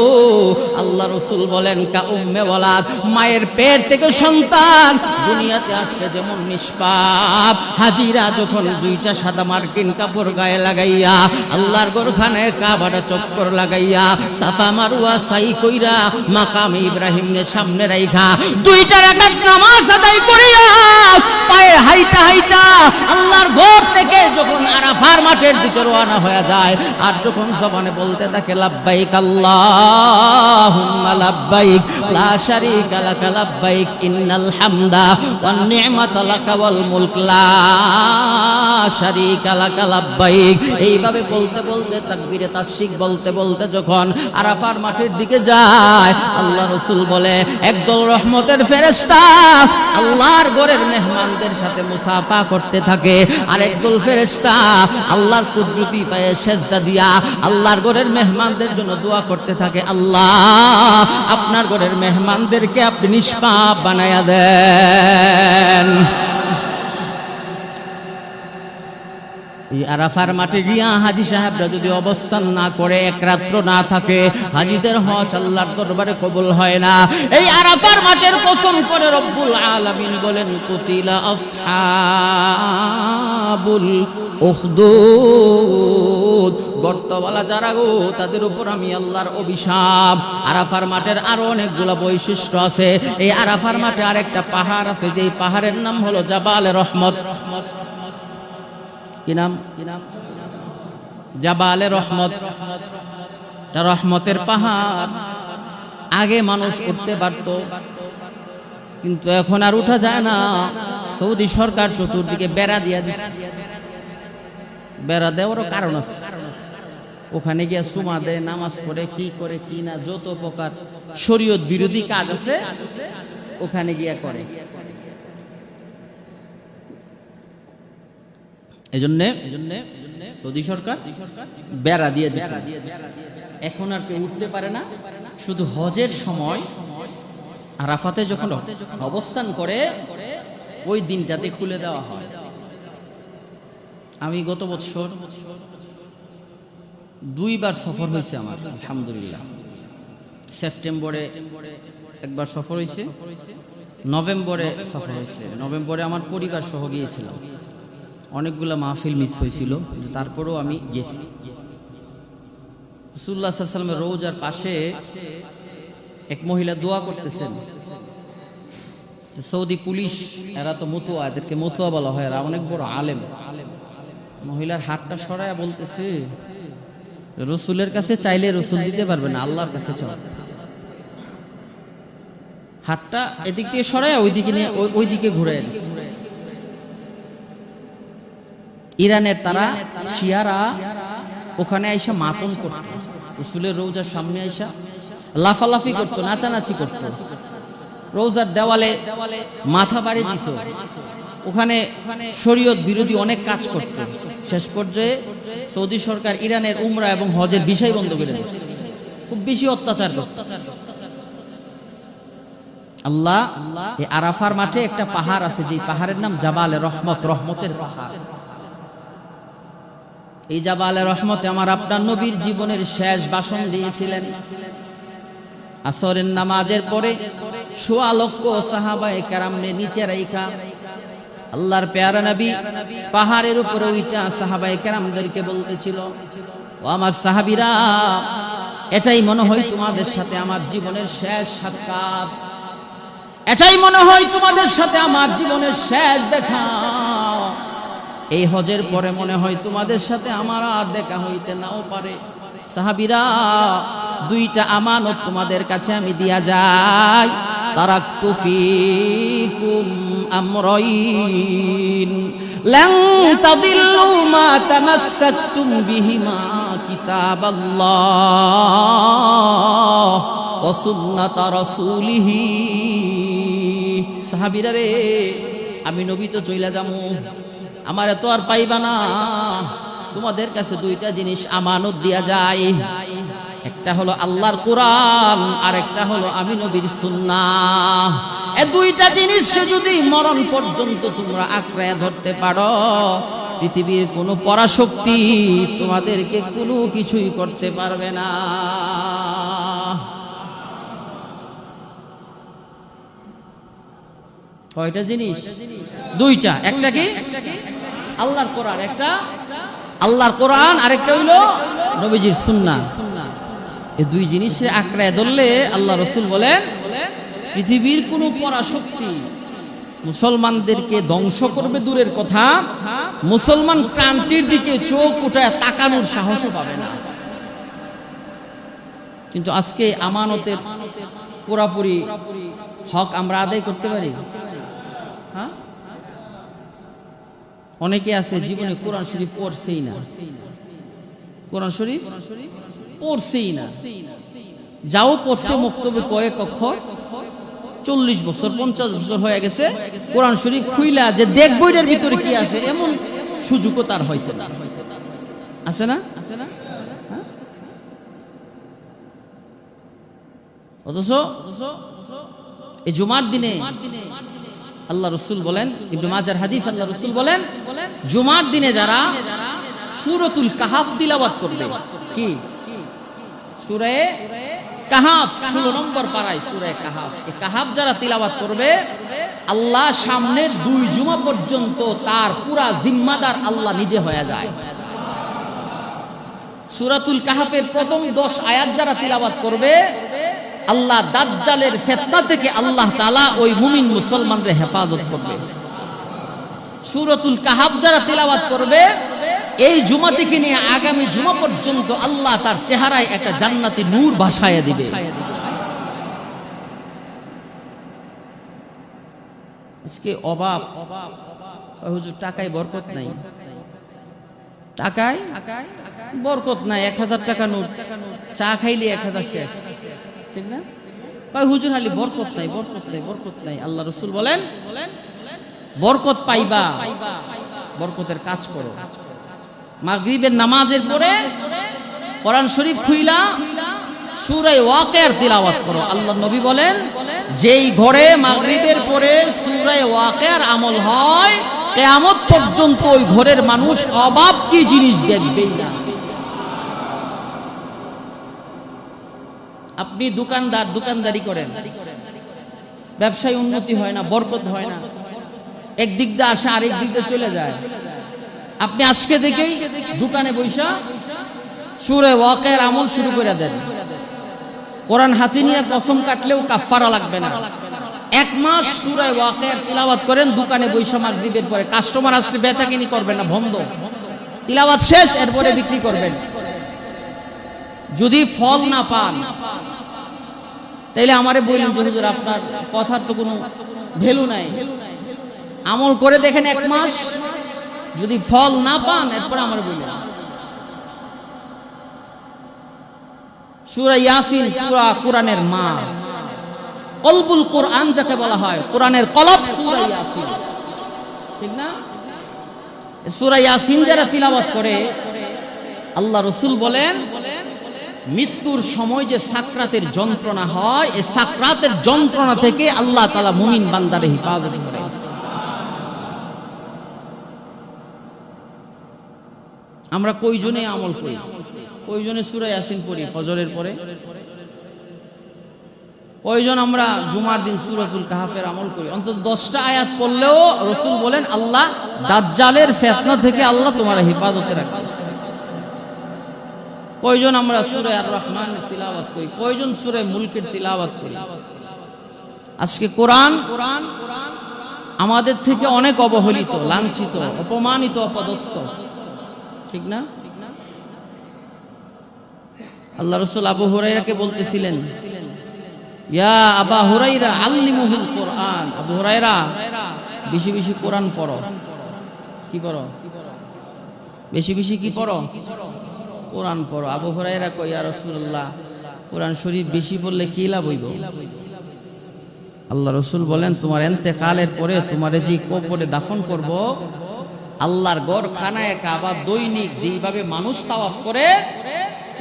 আল্লাহ রসুল বলেন, কা উম্মে ওয়ালাদ, মায়ের পেট থেকে সন্তান দুনিয়াতে আসলে যেমন নিষ্পাপ, হাজিরা যখন 2টা সাদা মার্কিন কাপড় গায়ে লাগাইয়া আল্লাহর গোরখানে কাবাটা চক্কর লাগাইয়া সাফা মারওয়া সাই কইরা মাকাম ইব্রাহিমের সামনে রাইখা 2টা রাকাত নামাজ আদায় করিয়া পায়ে হাইটা হাইটা আল্লাহর ঘর থেকে যখন আরাফার মাঠের দিকে রওনা হয়ে যায়, আর যখন জবানে বলতে থাকে লাব্বাইক আল্লাহুম্মা লাব্বাইক লা শারীকা লাক লাব্বাইক ইন্নাল হামদা ওয়ান নি'মাতা লাক ওয়াল মুলক লা শারীকা লাক লাব্বাইক, এইভাবে বলতে বলতে তাকবীরে তাশরিক বলতে বলতে যখন আরাফার মাঠের দিকে যায়, আল্লাহ রাসূল বলে, একদল রহমতের ফেরেশতা আল্লাহর ঘরের মেহমানদের সাথে মুসাফা করতে থাকে, আর একদল ফেরেশতা আল্লাহর কুদরতি পায়ে সেজদা দিয়া আল্লাহর ঘরের মেহমানদের জন্য দোয়া করতে থাকে, আল্লাহ আপনার ঘরের মেহমানদেরকে আপনি নিষ্পাপ বানায়া দেন। এই আরাফার মাঠে গিয়া হাজি সাহেবরা যদি অবস্থান না করে, এক রাত্র না থাকে, হাজিদের হজ আল্লাহর দরবারে কবুল হয় না। এই আরাফার মাঠের কসম করে রব্বুল আলামিন বলেন, কুতিলা আসহাবুল উখদুদ, গর্তওয়ালা যারা গো, তাদের উপর আমি আল্লাহর অভিশাপ। আরাফার মাঠের আরো অনেকগুলো বৈশিষ্ট্য আছে। এই আরাফার মাঠে আরেকটা পাহাড় আছে, যেই পাহাড়ের নাম হলো জাবালে রহমত। কি নাম? জাবালে রহমত। রহমতের পাহাড়। আগে মানুষ উঠতে পারত, কিন্তু এখন আর উঠা যায় না। সৌদি সরকার চতুর্দিকে বেড়া দিয়া দিচ্ছে। বেড়া দেওয়ারও কারণ আছে, ওখানে গিয়ে সুমা দেয়, নামাজ পড়ে, কি করে কি না, যত প্রকার শরীয়ত বিরোধী কাজ আছে ওখানে গিয়ে করে। এজন্য সৌদি সরকার বেড়া দিয়ে দিচ্ছে। এখন আর কেউ উঠতে পারে না। শুধু হজের সময় আরাফাতে যখন অবস্থান করে, ওই দিনটাতে খুলে দেওয়া হয়। আমি গত বছর 2 বার সফর হয়েছে আমার, আলহামদুলিল্লাহ। সেপ্টেম্বরে একবার সফর হয়েছে, নভেম্বরে সফর হয়েছে। নভেম্বরে আমার পরিবার সহ গিয়েছিলাম। অনেকগুলো মাহফিল মিস হয়েছিল, তারপরেও আমি গেছি। রাসূলুল্লাহ সাল্লাল্লাহু আলাইহি ওয়াসাল্লামের রওজার পাশে এক মহিলা দোয়া করতেছেন। সৌদি পুলিশ, এরা তো মতুয়া, এদেরকে মতুয়া বলা হয়, এরা অনেক বড় আলেম। মহিলার হাতটা সরায়া বলতেছে, রসুলের কাছে চাইলে রসুল দিতে পারবে না, আল্লাহর কাছে চাও। হাতটা এদিক দিয়ে সরায়া ওইদিকে নিয়ে ওইদিকে ঘুরে। ইরানের তারা শিয়ারা ওখানে আইসা মাতন করত, রসুলের রওজার সামনে আইসা লাফালাফি করতো, নাচানাচি করতো, রওজার দেওয়ালে মাথা বাড়ি দিত, ওখানে শরীয়ত বিরোধী অনেক কাজ করত। শেষ পর্যায়ে সৌদি সরকার ইরানের উমরা এবং হজের বিষয় বন্ধ করে দিয়েছে, খুব বেশি অত্যাচার করত। আল্লাহ এই আরাফার মাঠে একটা পাহাড় আছে, যে পাহাড়ের নাম জাবালে রহমত, রহমতের পাহাড়। এই জাবালে রহমতে আমার আপনার নবীর জীবনের শেষ ভাষণ দিয়েছিলেন। আসরের নামাজের পরে ১৬ লক্ষ সাহাবায়ে কেরামকে নিচে রাইখা আল্লাহর পেয়ারা নবী পাহাড়ের উপরে উঠা সাহাবায়ে কেরামদেরকে বলতেছিল, ও আমার সাহাবীরা, এটাই মনে হয় তোমাদের সাথে আমার জীবনের শেষ সাক্ষাৎ, এটাই মনে হয় তোমাদের সাথে আমার জীবনের শেষ দেখা। এই হজের পরে মনে হয় তোমাদের সাথে আমার আর দেখা হইতে নাও পারে। সাহাবীরা, দুইটা আমানত তোমাদের কাছে আমি দিয়া যাই। তারাকতু ফীকুম আমরাইন লান তাদিল্লু মা তামাসসাকতুম বিহিমা, কিতাবাল্লাহ ওয়া সুন্নাতা রাসূলিহি। সাহাবীরা রে, আমি নবী তো চইলা যামু, আমার এত আর পাইবা না। তোমাদের কাছে দুইটা জিনিস আমানত দিয়া যায়, একটা হলো আল্লাহর কোরআন, আর একটা হলো আমি নবীর সুন্নাহ। এই দুইটা জিনিস যদি মরণ পর্যন্ত তোমরা আঁকড়ায় ধরতে পারো, পৃথিবীর কোনো পরাশক্তি তোমাদেরকে কোনো কিছুই করতে পারবে না। কয়টা জিনিস? দুইটা। একটা কি? আল্লাহর কোরআন, একটা আল্লাহর কোরআন, আরেকটা হইলো নবীজির সুন্নাহ। এই দুই জিনিসে আঁকড়ায় ধরলে আল্লাহ রাসূল বলেন, পৃথিবীর কোনো পরাশক্তি মুসলমানদেরকে ধ্বংস করবে দূরের কথা, মুসলমান ক্রান্তির দিকে চোখ উঠায় তাকানোর সাহসও পাবে না। কিন্তু আজকে আমানতের পুরাপুরি হক আমরা আদায় করতে পারি? হ্যাঁ, অনেকে আছে জীবনে কোরআন শরীফ পড়ছেই না, কোরআন শরীফ পড়ছেই না, যাও পড়ছে মক্তবে কয়েক অক্ষর, 40 বছর 50 বছর হয়ে গেছে, কোরআন শরীফ খুইলা যে দেখবো এর ভিতরে কি আছে এমন সুযোগও তার হয়েছে না। আছে না? অথচ এই জুমার দিনে আল্লাহ রাসূল বলেন, ইবনে মাজার হাদিস, আল্লাহ রাসূল বলেন, জুমার দিনে যারা সূরাতুল কাহাফ তিলাওয়াত করবে, কি সূরা কাহাফ 16 নম্বর পারায় সূরা কাহাফ, এই কাহাফ যারা তিলাওয়াত করবে, আল্লাহ সামনের 2 জুমা পর্যন্ত তার পুরা জিম্মাদার আল্লাহ নিজে হয়ে যায়। সূরাতুল কাহাফের প্রথম 10 আয়াত যারা তিলাওয়াত করবে, আল্লাহ দাজ্জালের ফিতনা থেকে আল্লাহ তাআলা ওই মুমিন মুসলমানদের হেফাজত করবে। সূরাতুল কাহাফ যারা তিলাওয়াত করবে, এই জুমা থেকে নিয়ে আগামী জুমা পর্যন্ত আল্লাহ তার চেহারায় একটা জান্নাতি নূর ভাসায়া দিবে। আজকে অভাব, হুজুর টাকায় বরকত নাই, টাকায় বরকত নাই, 1000 টাকা নোট, চা খাইলে 1000 শেষ, ঠিক না? কয় হুজুর খালি বরকত নাই, বরকত নাই, বরকত নাই। আল্লাহ রাসূল বলেন, বরকত পাইবা, বরকতের কাজ করো। মাগরিবের নামাজের পরে কোরআন শরীফ খুইলা সূরা ওয়াকিয়ার তিলাওয়াত করো। আল্লাহ নবী বলেন, যেই ঘরে মাগরিবের পরে সূরা ওয়াকিয়ার আমল হয়, কিয়ামত পর্যন্ত ওই ঘরের মানুষ অভাব কি জিনিস দেখবেই না। আপনি দোকানদারি করেন, ব্যবসায় উন্নতি হয় না, বরকত হয় না, একদিক দিয়ে আসে আরেক দিক দিয়ে চলে যায়। আপনি আজকে দেখেই দোকানে বৈশা সূরা ওয়াকিয়ার আমল শুরু করে দেন, কোরআন হাতে নিয়ে কসম কাটলেও কাফারা লাগবে না। 1 মাস সূরা ওয়াকিয়ার তিলাওয়াত করেন, দোকানে বৈশা মাগরিবের পরে। কাস্টমার আসলে বেচাকিনি করবেন না, বন্ধ। তিলাওয়াত শেষ, এরপরে বিক্রি করবেন। যদি ফল না পান তাইলে আমারে বললেন যে হুজুর আপনার কথার তো কোনো ভ্যালু নাই, আমল করে দেখেন 1 মাস, যদি ফল না পান এরপর আমারে বললেন। সূরা ইয়াসিন সূরা কোরআনের মা, কলবুল কোরআন যাকে বলা হয়, কোরআনের কলব সূরা ইয়াসিন, ঠিক না? সূরা ইয়াসিন যারা তিলাওয়াত করে, আল্লাহ রাসূল বলেন মৃত্যুর সময় যে সাকরাতের যন্ত্রণা হয়, এই সাকরাতের যন্ত্রণা থেকে আল্লাহ তাআলা মুমিন বান্দারে হেফাজত করে। আমরা কয়জনে আমল করি? কয়জনে সূরা ইয়াসিন পড়ি ফজরের পরে? কয়জন আমরা জুমার দিন সূরাতুল কাহফের আমল করি? অন্তত 10টা আয়াত পড়লেও রাসূল বলেন আল্লাহ দাজ্জালের ফিতনা থেকে আল্লাহ তোমার হেফাজতে রাখবে। কয়জন আমরা সূরা আর রহমানের তিলাওয়াত করি? কয়জন সূরা মুলকের তিলাওয়াত করি? আজকে কোরআন আমাদের থেকে অনেক অবহেলিত, লাঞ্ছিত, অপমানিত, অপদস্থ, ঠিক না? আল্লাহ রাসূল আবু হুরায়রাকে বলতেছিলেন, ইয়া আবা হুরায়রা আল্লিমুহুল কোরআন, আবু হুরায়রা বেশি বেশি কোরআন পড়ো। কি পড়ো? বেশি বেশি কি পড়ো? কোরআন পড়ো। আবু হুরায়রা কয়, ইয়া রাসূলুল্লাহ কোরআন শরীফ বেশি পড়লে কি লাভ হইব? আল্লাহ রাসূল বলেন, তোমার ইন্তেকালের পরে তোমারে যে কবরে দাফন করব, আল্লাহর ঘর খানায়ে কাবা দৈনিক যেইভাবে মানুষ তাওয়াফ করে,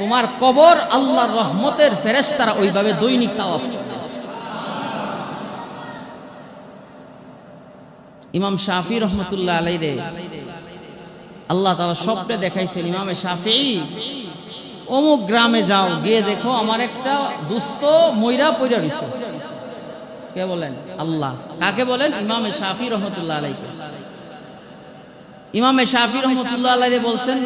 তোমার কবর আল্লাহর রহমতের ফেরেশতারা ওইভাবে দৈনিক তাওয়াফ করে। ইমাম শাফি রহমতুল্লাহ আলাইহি আল্লাহ তাআলা স্বপ্নে দেখাইছেন, ইমামে শাফিঈ অমুক গ্রামে যাও, গিয়ে দেখো আমার একটা দুস্থ ময়রা পয়রা রইছে। কে বলেন? আল্লাহ। কাকে বলেন? ইমামে শাফি রহমতুল্লাহ আলাইহি। ইমামে শাফি রহমতুল্লাহ আলাইহি বলছেন,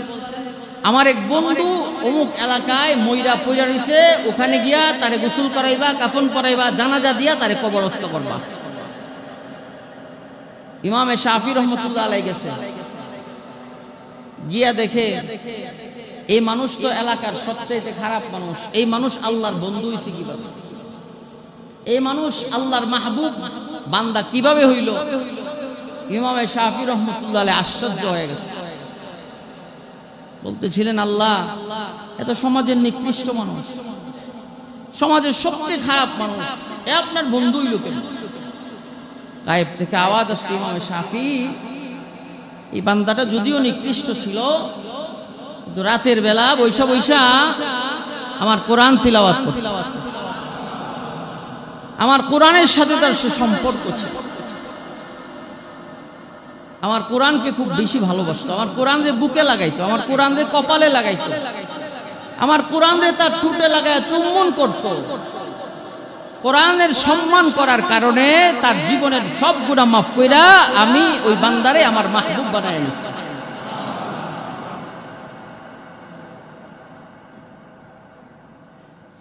আমার এক বন্ধু অমুক এলাকায় ময়রা পয়রা রইছে, ওখানে গিয়া তারে গোসল করাইবা, কাফন পরাইবা, জানাজা দিয়া তারে কবরস্থ করবা। ইমামে শাফি রহমতুল্লাহ আলাইহি গেছে, গিয়া দেখে এই মানুষ তো এলাকার সবচাইতে খারাপ মানুষ, এই মানুষ আল্লাহর বন্ধু হইছে কিভাবে? এই মানুষ আল্লাহর মাহবুব বান্দা কিভাবে হইল? ইমামে শাফি রহমতুল্লাহ আলাইহি আশ্চর্য হয়ে গেছে, বলতেছিলেন, আল্লাহ এত সমাজের নিকৃষ্ট মানুষ, সমাজের সবচেয়ে খারাপ মানুষ, এ আপনার বন্ধু হইল কেন? গায়েব থেকে আওয়াজ আসছে, ইমামে শাফি এই বান্দাটা যদিও নিকৃষ্ট ছিল, কিন্তু রাতের বেলা বৈশা বৈশা আমার কোরআন তিলাওয়াত করত, আমার কোরআনের সাথে তার সুসম্পর্ক ছিল, আমার কোরআনকে খুব বেশি ভালোবাসতো, আমার কোরআনের বুকে লাগাইতো, আমার কোরআনের কপালে লাগাইতো, আমার কোরআনের তার ঠোঁটে লাগায় চুম্বন করত। কোরআনের সম্মান করার কারণে তার জীবনের সব গুনাহ মাফ কইরা আমি ওই বান্দারে আমার মাহবুব বানায় নিয়েছি।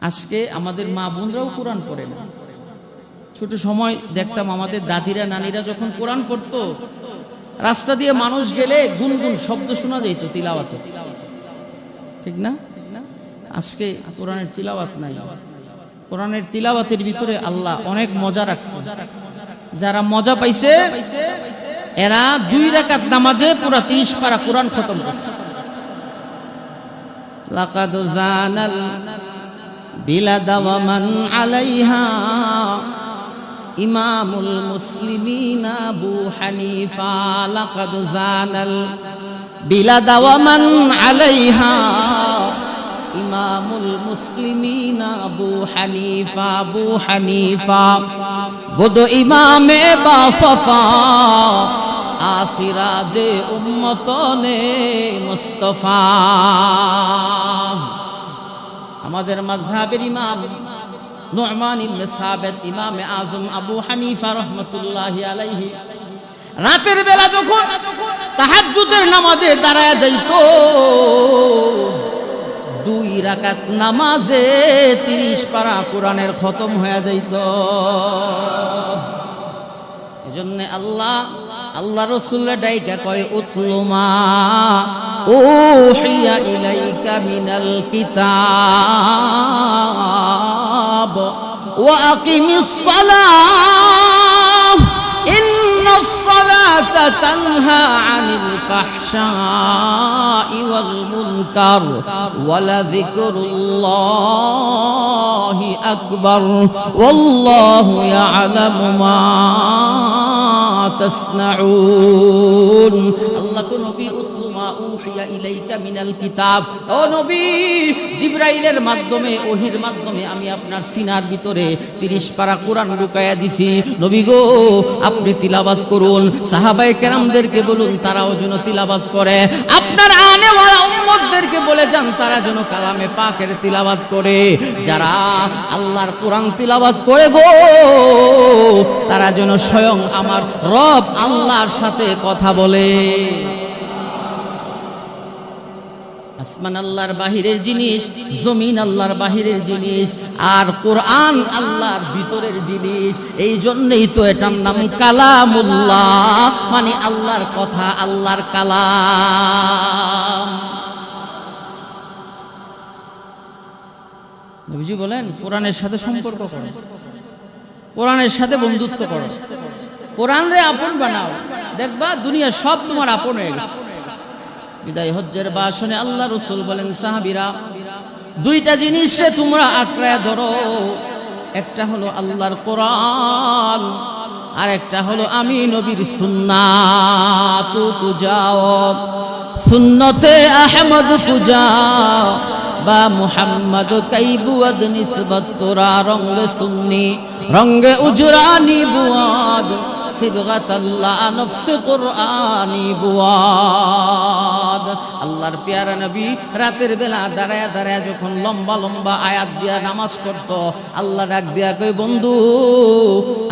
আজকে আমাদের মা বোনরাও কোরআন পড়ে না। ছোট সময় দেখতাম আমাদের দাদিরা নানিরা যখন কোরআন পড়তো, রাস্তা দিয়ে মানুষ গেলে গুনগুন শব্দ শোনা যেত তিলাওয়াতে, ঠিক না? আজকে কোরআনের তিলাওয়াত নাই। কোরআনের তিলাওয়াতের ভিতরে আল্লাহ অনেক মজা রাখছে। যারা মজা পাইছে এরা 2 রাকাত নামাজে পুরো 30 পারা কোরআন খতম করছে। লাকাদ জানাল বিলাদা ওয়া মান আলাইহা ইমামুল মুসলিমিন আবু হানিফা। লাকাদ জানাল বিলাদা ওয়া মান আলাইহা ইমামুল মুসলিমিন আবু হানিফা। আবু হানিফা বুদ ইমামে বাফফা আসিরাজে উম্মতনে মুস্তাফা। আমাদের মাযহাবের ইমাম নু'মান ইবনে সাবিত ইমামে আযম আবু হানিফা রাহমাতুল্লাহি আলাইহি রাতের বেলা যখন তাহাজ্জুদের নামাজে দাঁড়ায় যাইতো, 2 রাকাত নামাজে 30 পারা কোরআনের খতম হয়ে যাইত। এজন্য আল্লাহ রাসূল ডাইকা কয় উতলুমা উহিয়া ইলাইকা মিনাল কিতাব ওয়া আকিমিস সালাহ ইন্নাস সালাতা তানহা আনিল ফাহশাই ওয়াল মুনকার ওয়া লাযিকরুল্লাহি আকবার ওয়াল্লাহু ইয়ালামু মা তাসনাউন। আল্লাহ কো নবী উতলুমা উহিয়া ইলাইকা মিনাল কিতাব, ও নবী জিবরাইলের মাধ্যমে ওহীর মাধ্যমে আমি আপনার সিনার ভিতরে 30 পারা কোরআন ঢুকায়া দিছি। নবী গো আপনি তিলাওয়াত করুন, সাহাবায়ে কেরামদেরকে বলুন তারাও যেন তিলাওয়াত করে, আপনার আনেওয়ালা উম্মতদেরকে বলে যান তারা যেন কালামে পাকের তিলাওয়াত করে। যারা আল্লাহর কোরআন তিলাওয়াত করে গো তারা যেন স্বয়ং আমার রব আল্লাহর সাথে কথা বলে। আসমান আল্লাহর বাহিরের জিনিস, জমিন আল্লাহর বাহিরের জিনিস, আর কোরআন আল্লাহর ভিতরের জিনিস। এই জন্যই তো এটার নাম কালামুল্লাহ, মানে আল্লাহর কথা, আল্লাহর কালাম। নবীজি বলেন কোরআনের সাথে সম্পর্ক করো, কোরআনের সাথে বন্ধুত্ব করো, কোরআনরে আপন বানাও, দেখবা দুনিয়া সব তোমার আপন হয়ে গেছে। বিদায় হজ্জের ভাষণে আল্লাহ রাসূল বলেন সাহাবীরা 2টা জিনিসে তোমরা আঁকড়ায় ধরো, একটা হলো আল্লাহর কোরআন আর একটা হলো আমি নবীর সুন্নাত পূজাও। সুন্নতে আহমদ পূজা বা মুহাম্মদ কাইবুয়াদ নিসবত তোরা রঙ্গে সুন্নি রঙ্গে উজরানি বুয়াদ সিবগাতাল্লাহ নফসে কুরআনি বুয়াদ। আল্লাহর পেয়ারা নবী রাতের বেলা দাঁড়ায়া দাঁড়ায়া যখন লম্বা লম্বা আয়াত দিয়া নামাজ পড়তো, আল্লাহ ডাক দিয়া কই বন্ধু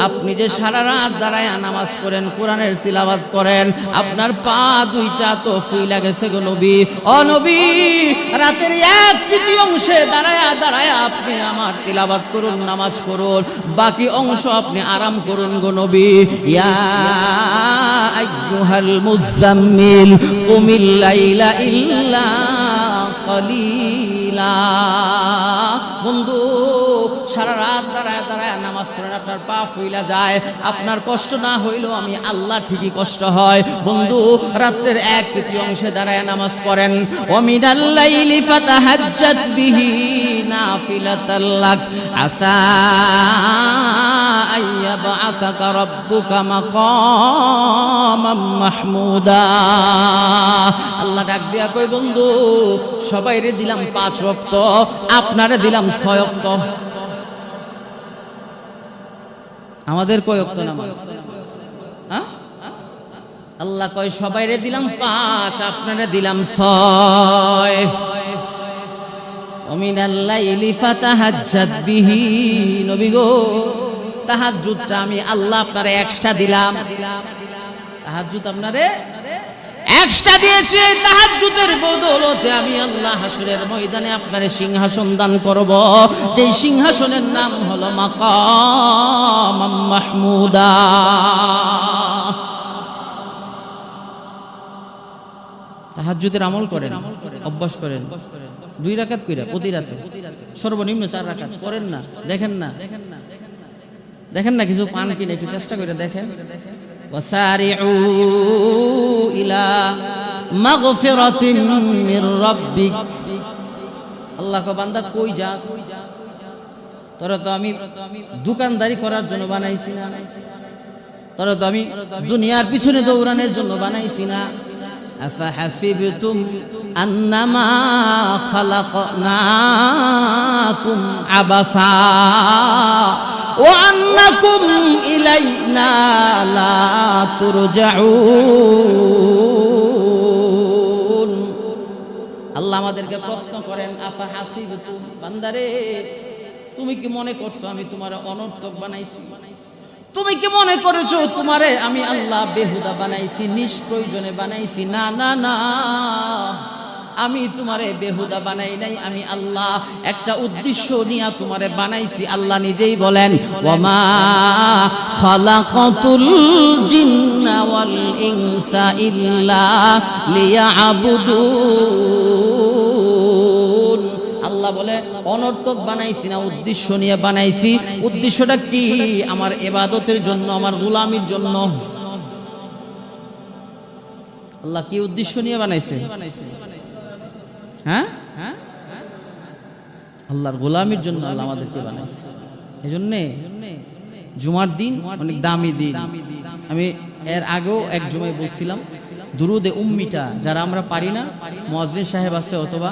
আপনি যে সারা রাত দাঁড়ায়া নামাজ পড়েন, কোরআনের তিলাওয়াত করেন, আপনার পা 2টা তো ফুইলা গেছে গো নবী। ও নবী রাতের 1/3 দাঁড়ায়া দাঁড়ায়া আপনি আমার তিলাওয়াত করুন, নামাজ পড়ুন, বাকি অংশ আপনি আরাম করুন গো নবী। ইয়া আইয়ুহাল মুজাম্মিল কুমিল লাইলা ইল্লা কলিলা। বন্ধু সারা রাত দাঁড়ায় দাঁড়ায় নামাজ পড়েন, আপনার পা ফুইলা যায়, আপনার কষ্ট না হইলেও আমি আল্লাহ ঠিকই কষ্ট হয়। বন্ধু রাতের 1/3 দাঁড়ায় নামাজ পড়েন। ওয়া মিনাল লাইলি ফাতাহাজ্জাত বিহি নাফিলাতাল লাক আসা আইয়াবআসাকা রাব্বুকা মাকামাম মাহমুদা। আল্লাহ ডাক দিয়া কই বন্ধু সবাইরে দিলাম 5 ওয়াক্ত, আপনারে দিলাম 6 ওয়াক্ত। আমাদের কয় ওয়াক্ত নামাজ? হ্যাঁ আল্লাহ কয় সবাইরে দিলাম 5, আপনারে দিলাম 6। ওমিনাল লাইলি ফাতাহাজ্জাত বিহি, নবী গো তাহাজ্জুদটা আমি আল্লাহ আপনারে এক্সট্রা দিলাম। তাহাজ্জুদ আপনারে এক্সট্রা দিয়েছি, এই তাহাজ্জুদের বদৌলতে আমি আল্লাহ হাসরের ময়দানে আপনারে সিংহাসন দান করব, যেই সিংহাসনের নাম হলো মাকাম মাহমুদা। তাহাজ্জুদের আমল করেন, অভ্যাস করেন, 2 রাকাত কইরা প্রতি রাতে, সর্বনিম্ন 4 রাকাত করেন না। দেখেন না কিছু পান কিনা, একটু চেষ্টা করে দেখেন। ওয়াসারিউ ইলা মাগফিরাতিন মির রাব্বিক। আল্লাহ কো বান্দা কই যাস, তোরা তো আমি দোকানদারি করার জন্য বানাইছি না, তোরা তো আমি দুনিয়ার পিছনে দৌড়ানোর জন্য বানাইছি না। আফাহাসিবতুম আন্নামা খালাকনাকুম আবাসা ওয়া আন্নাকুম ইলাইনা লা তুরজাউন। আল্লাহ আমাদেরকে প্রশ্ন করেন আফাহাসিবতুম, বান্দারে তুমি কি মনে করছো আমি তোমার অনর্থক বানাইছি? তুমি কি মনে করেছো তোমারে আমি আল্লাহ বেহুদা বানাইছি, নিষ্প্রয়োজনে বানাইছি? না না না, আমি তোমারে বেহুদা বানাই নাই। আমি আল্লাহ একটা উদ্দেশ্য নিয়ে তোমারে বানাইছি। আল্লাহ নিজেই বলেন, ওয়ামা খালাকাতুল জিন্না ওয়াল ইনসা ইল্লা লিয়াবুদুন। আল্লাহ বলে অনর্থক বানাইছি না, উদ্দেশ্য নিয়ে বানাইছি। উদ্দেশ্যটা কি? আমার ইবাদতের জন্য, আমার গোলামির জন্য। আল্লাহ কি উদ্দেশ্য নিয়ে বানাইছে? হ্যাঁ, আল্লাহর গোলামির জন্য আল্লাহ আমাদেরকে বানাইছে। এই জন্যে জুমার দিন অনেক দামি দিন। আমি এর আগেও এক জুমায় বলছিলাম, দুরুদে উম্মিটা যারা আমরা পারি না, মুয়াজ্জিন সাহেব আছে অথবা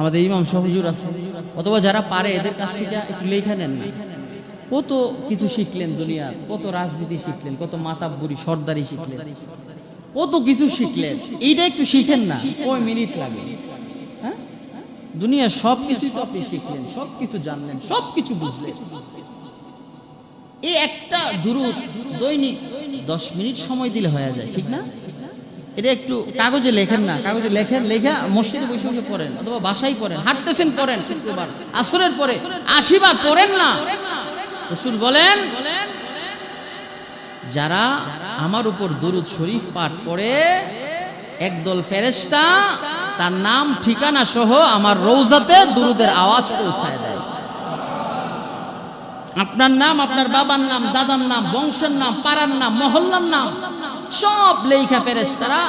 আমাদের ইমাম সাহেব হুজুর আছে, অথবা যারা পারে এদের কাছ থেকে একটু লেখা নেন না। কত কিছু শিখলেন দুনিয়ার, কত রাজনীতি শিখলেন, কত মাতাব্বুরি সর্দারি শিখলেন, কত কিছু শিখলেন। এইটা একটু শিখেন না, কয় মিনিট লাগে? হ্যাঁ, দুনিয়ার সব কিছুই তো আপনি শিখলেন, সব কিছু জানলেন, সব কিছু বুঝলেন। এই একটা দুরূদ দৈনিক 10 মিনিট সময় দিলে হয়ে যায়, ঠিক না? এটা একটু কাগজে লেখেন না, কাগজে লেখেন, লেখা মসজিদে বসে বসে পড়েন, অথবা বাসায় পড়েন, হাঁটতেছেন পড়েন, শুক্রবার আসরের পরে 80 বার পড়েন না। রাসূল বলেন, যারা আমার উপর দুরূদ শরীফ পাঠ করে, একদল ফেরেশতা তার নাম ঠিকানা সহ আমার রওজাতে দুরূদের আওয়াজ পৌঁছায় দেয়। আপনার নাম, আপনার বাবার নাম, দাদার নাম, বংশের নাম, পাড়ার নাম, মহল্লার নাম সব লেখা ফেরেশতারা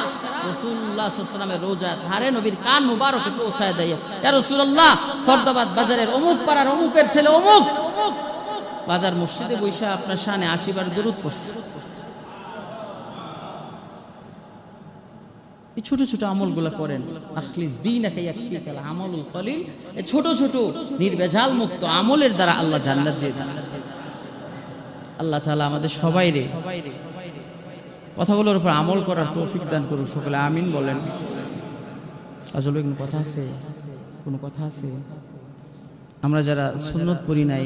রাসূলুল্লাহ সাল্লাল্লাহু আলাইহি ওয়াসাল্লামের রওজার ধারে নবীর কান মুবারকে পৌঁছায় দেয়। ইয়া রাসূলুল্লাহ, ফরদাবাদ বাজারের অমুক পাড়ার অমুকের ছেলে অমুক বাজার মসজিদে বৈশা আপনার শানে 80 বার দুরূদ পড়ছে। এই ছোট ছোট আমলগুলো করেন। আখলিস দীনাকা ইয়াকফিকাল আমালুল কলিল। এই ছোট ছোট নির্ভেজাল মুক্ত আমলের দ্বারা আল্লাহ জান্নাত দিয়ে দেন। আল্লাহ তাআলা আমাদের সবাইরে কথাগুলোর উপর আমল করার তৌফিক দান করুন। সকলে আমিন বলেন। আসলে কোনো কথা আছে? কোনো কথা আছে? আমরা যারা সুন্নত পড়ি নাই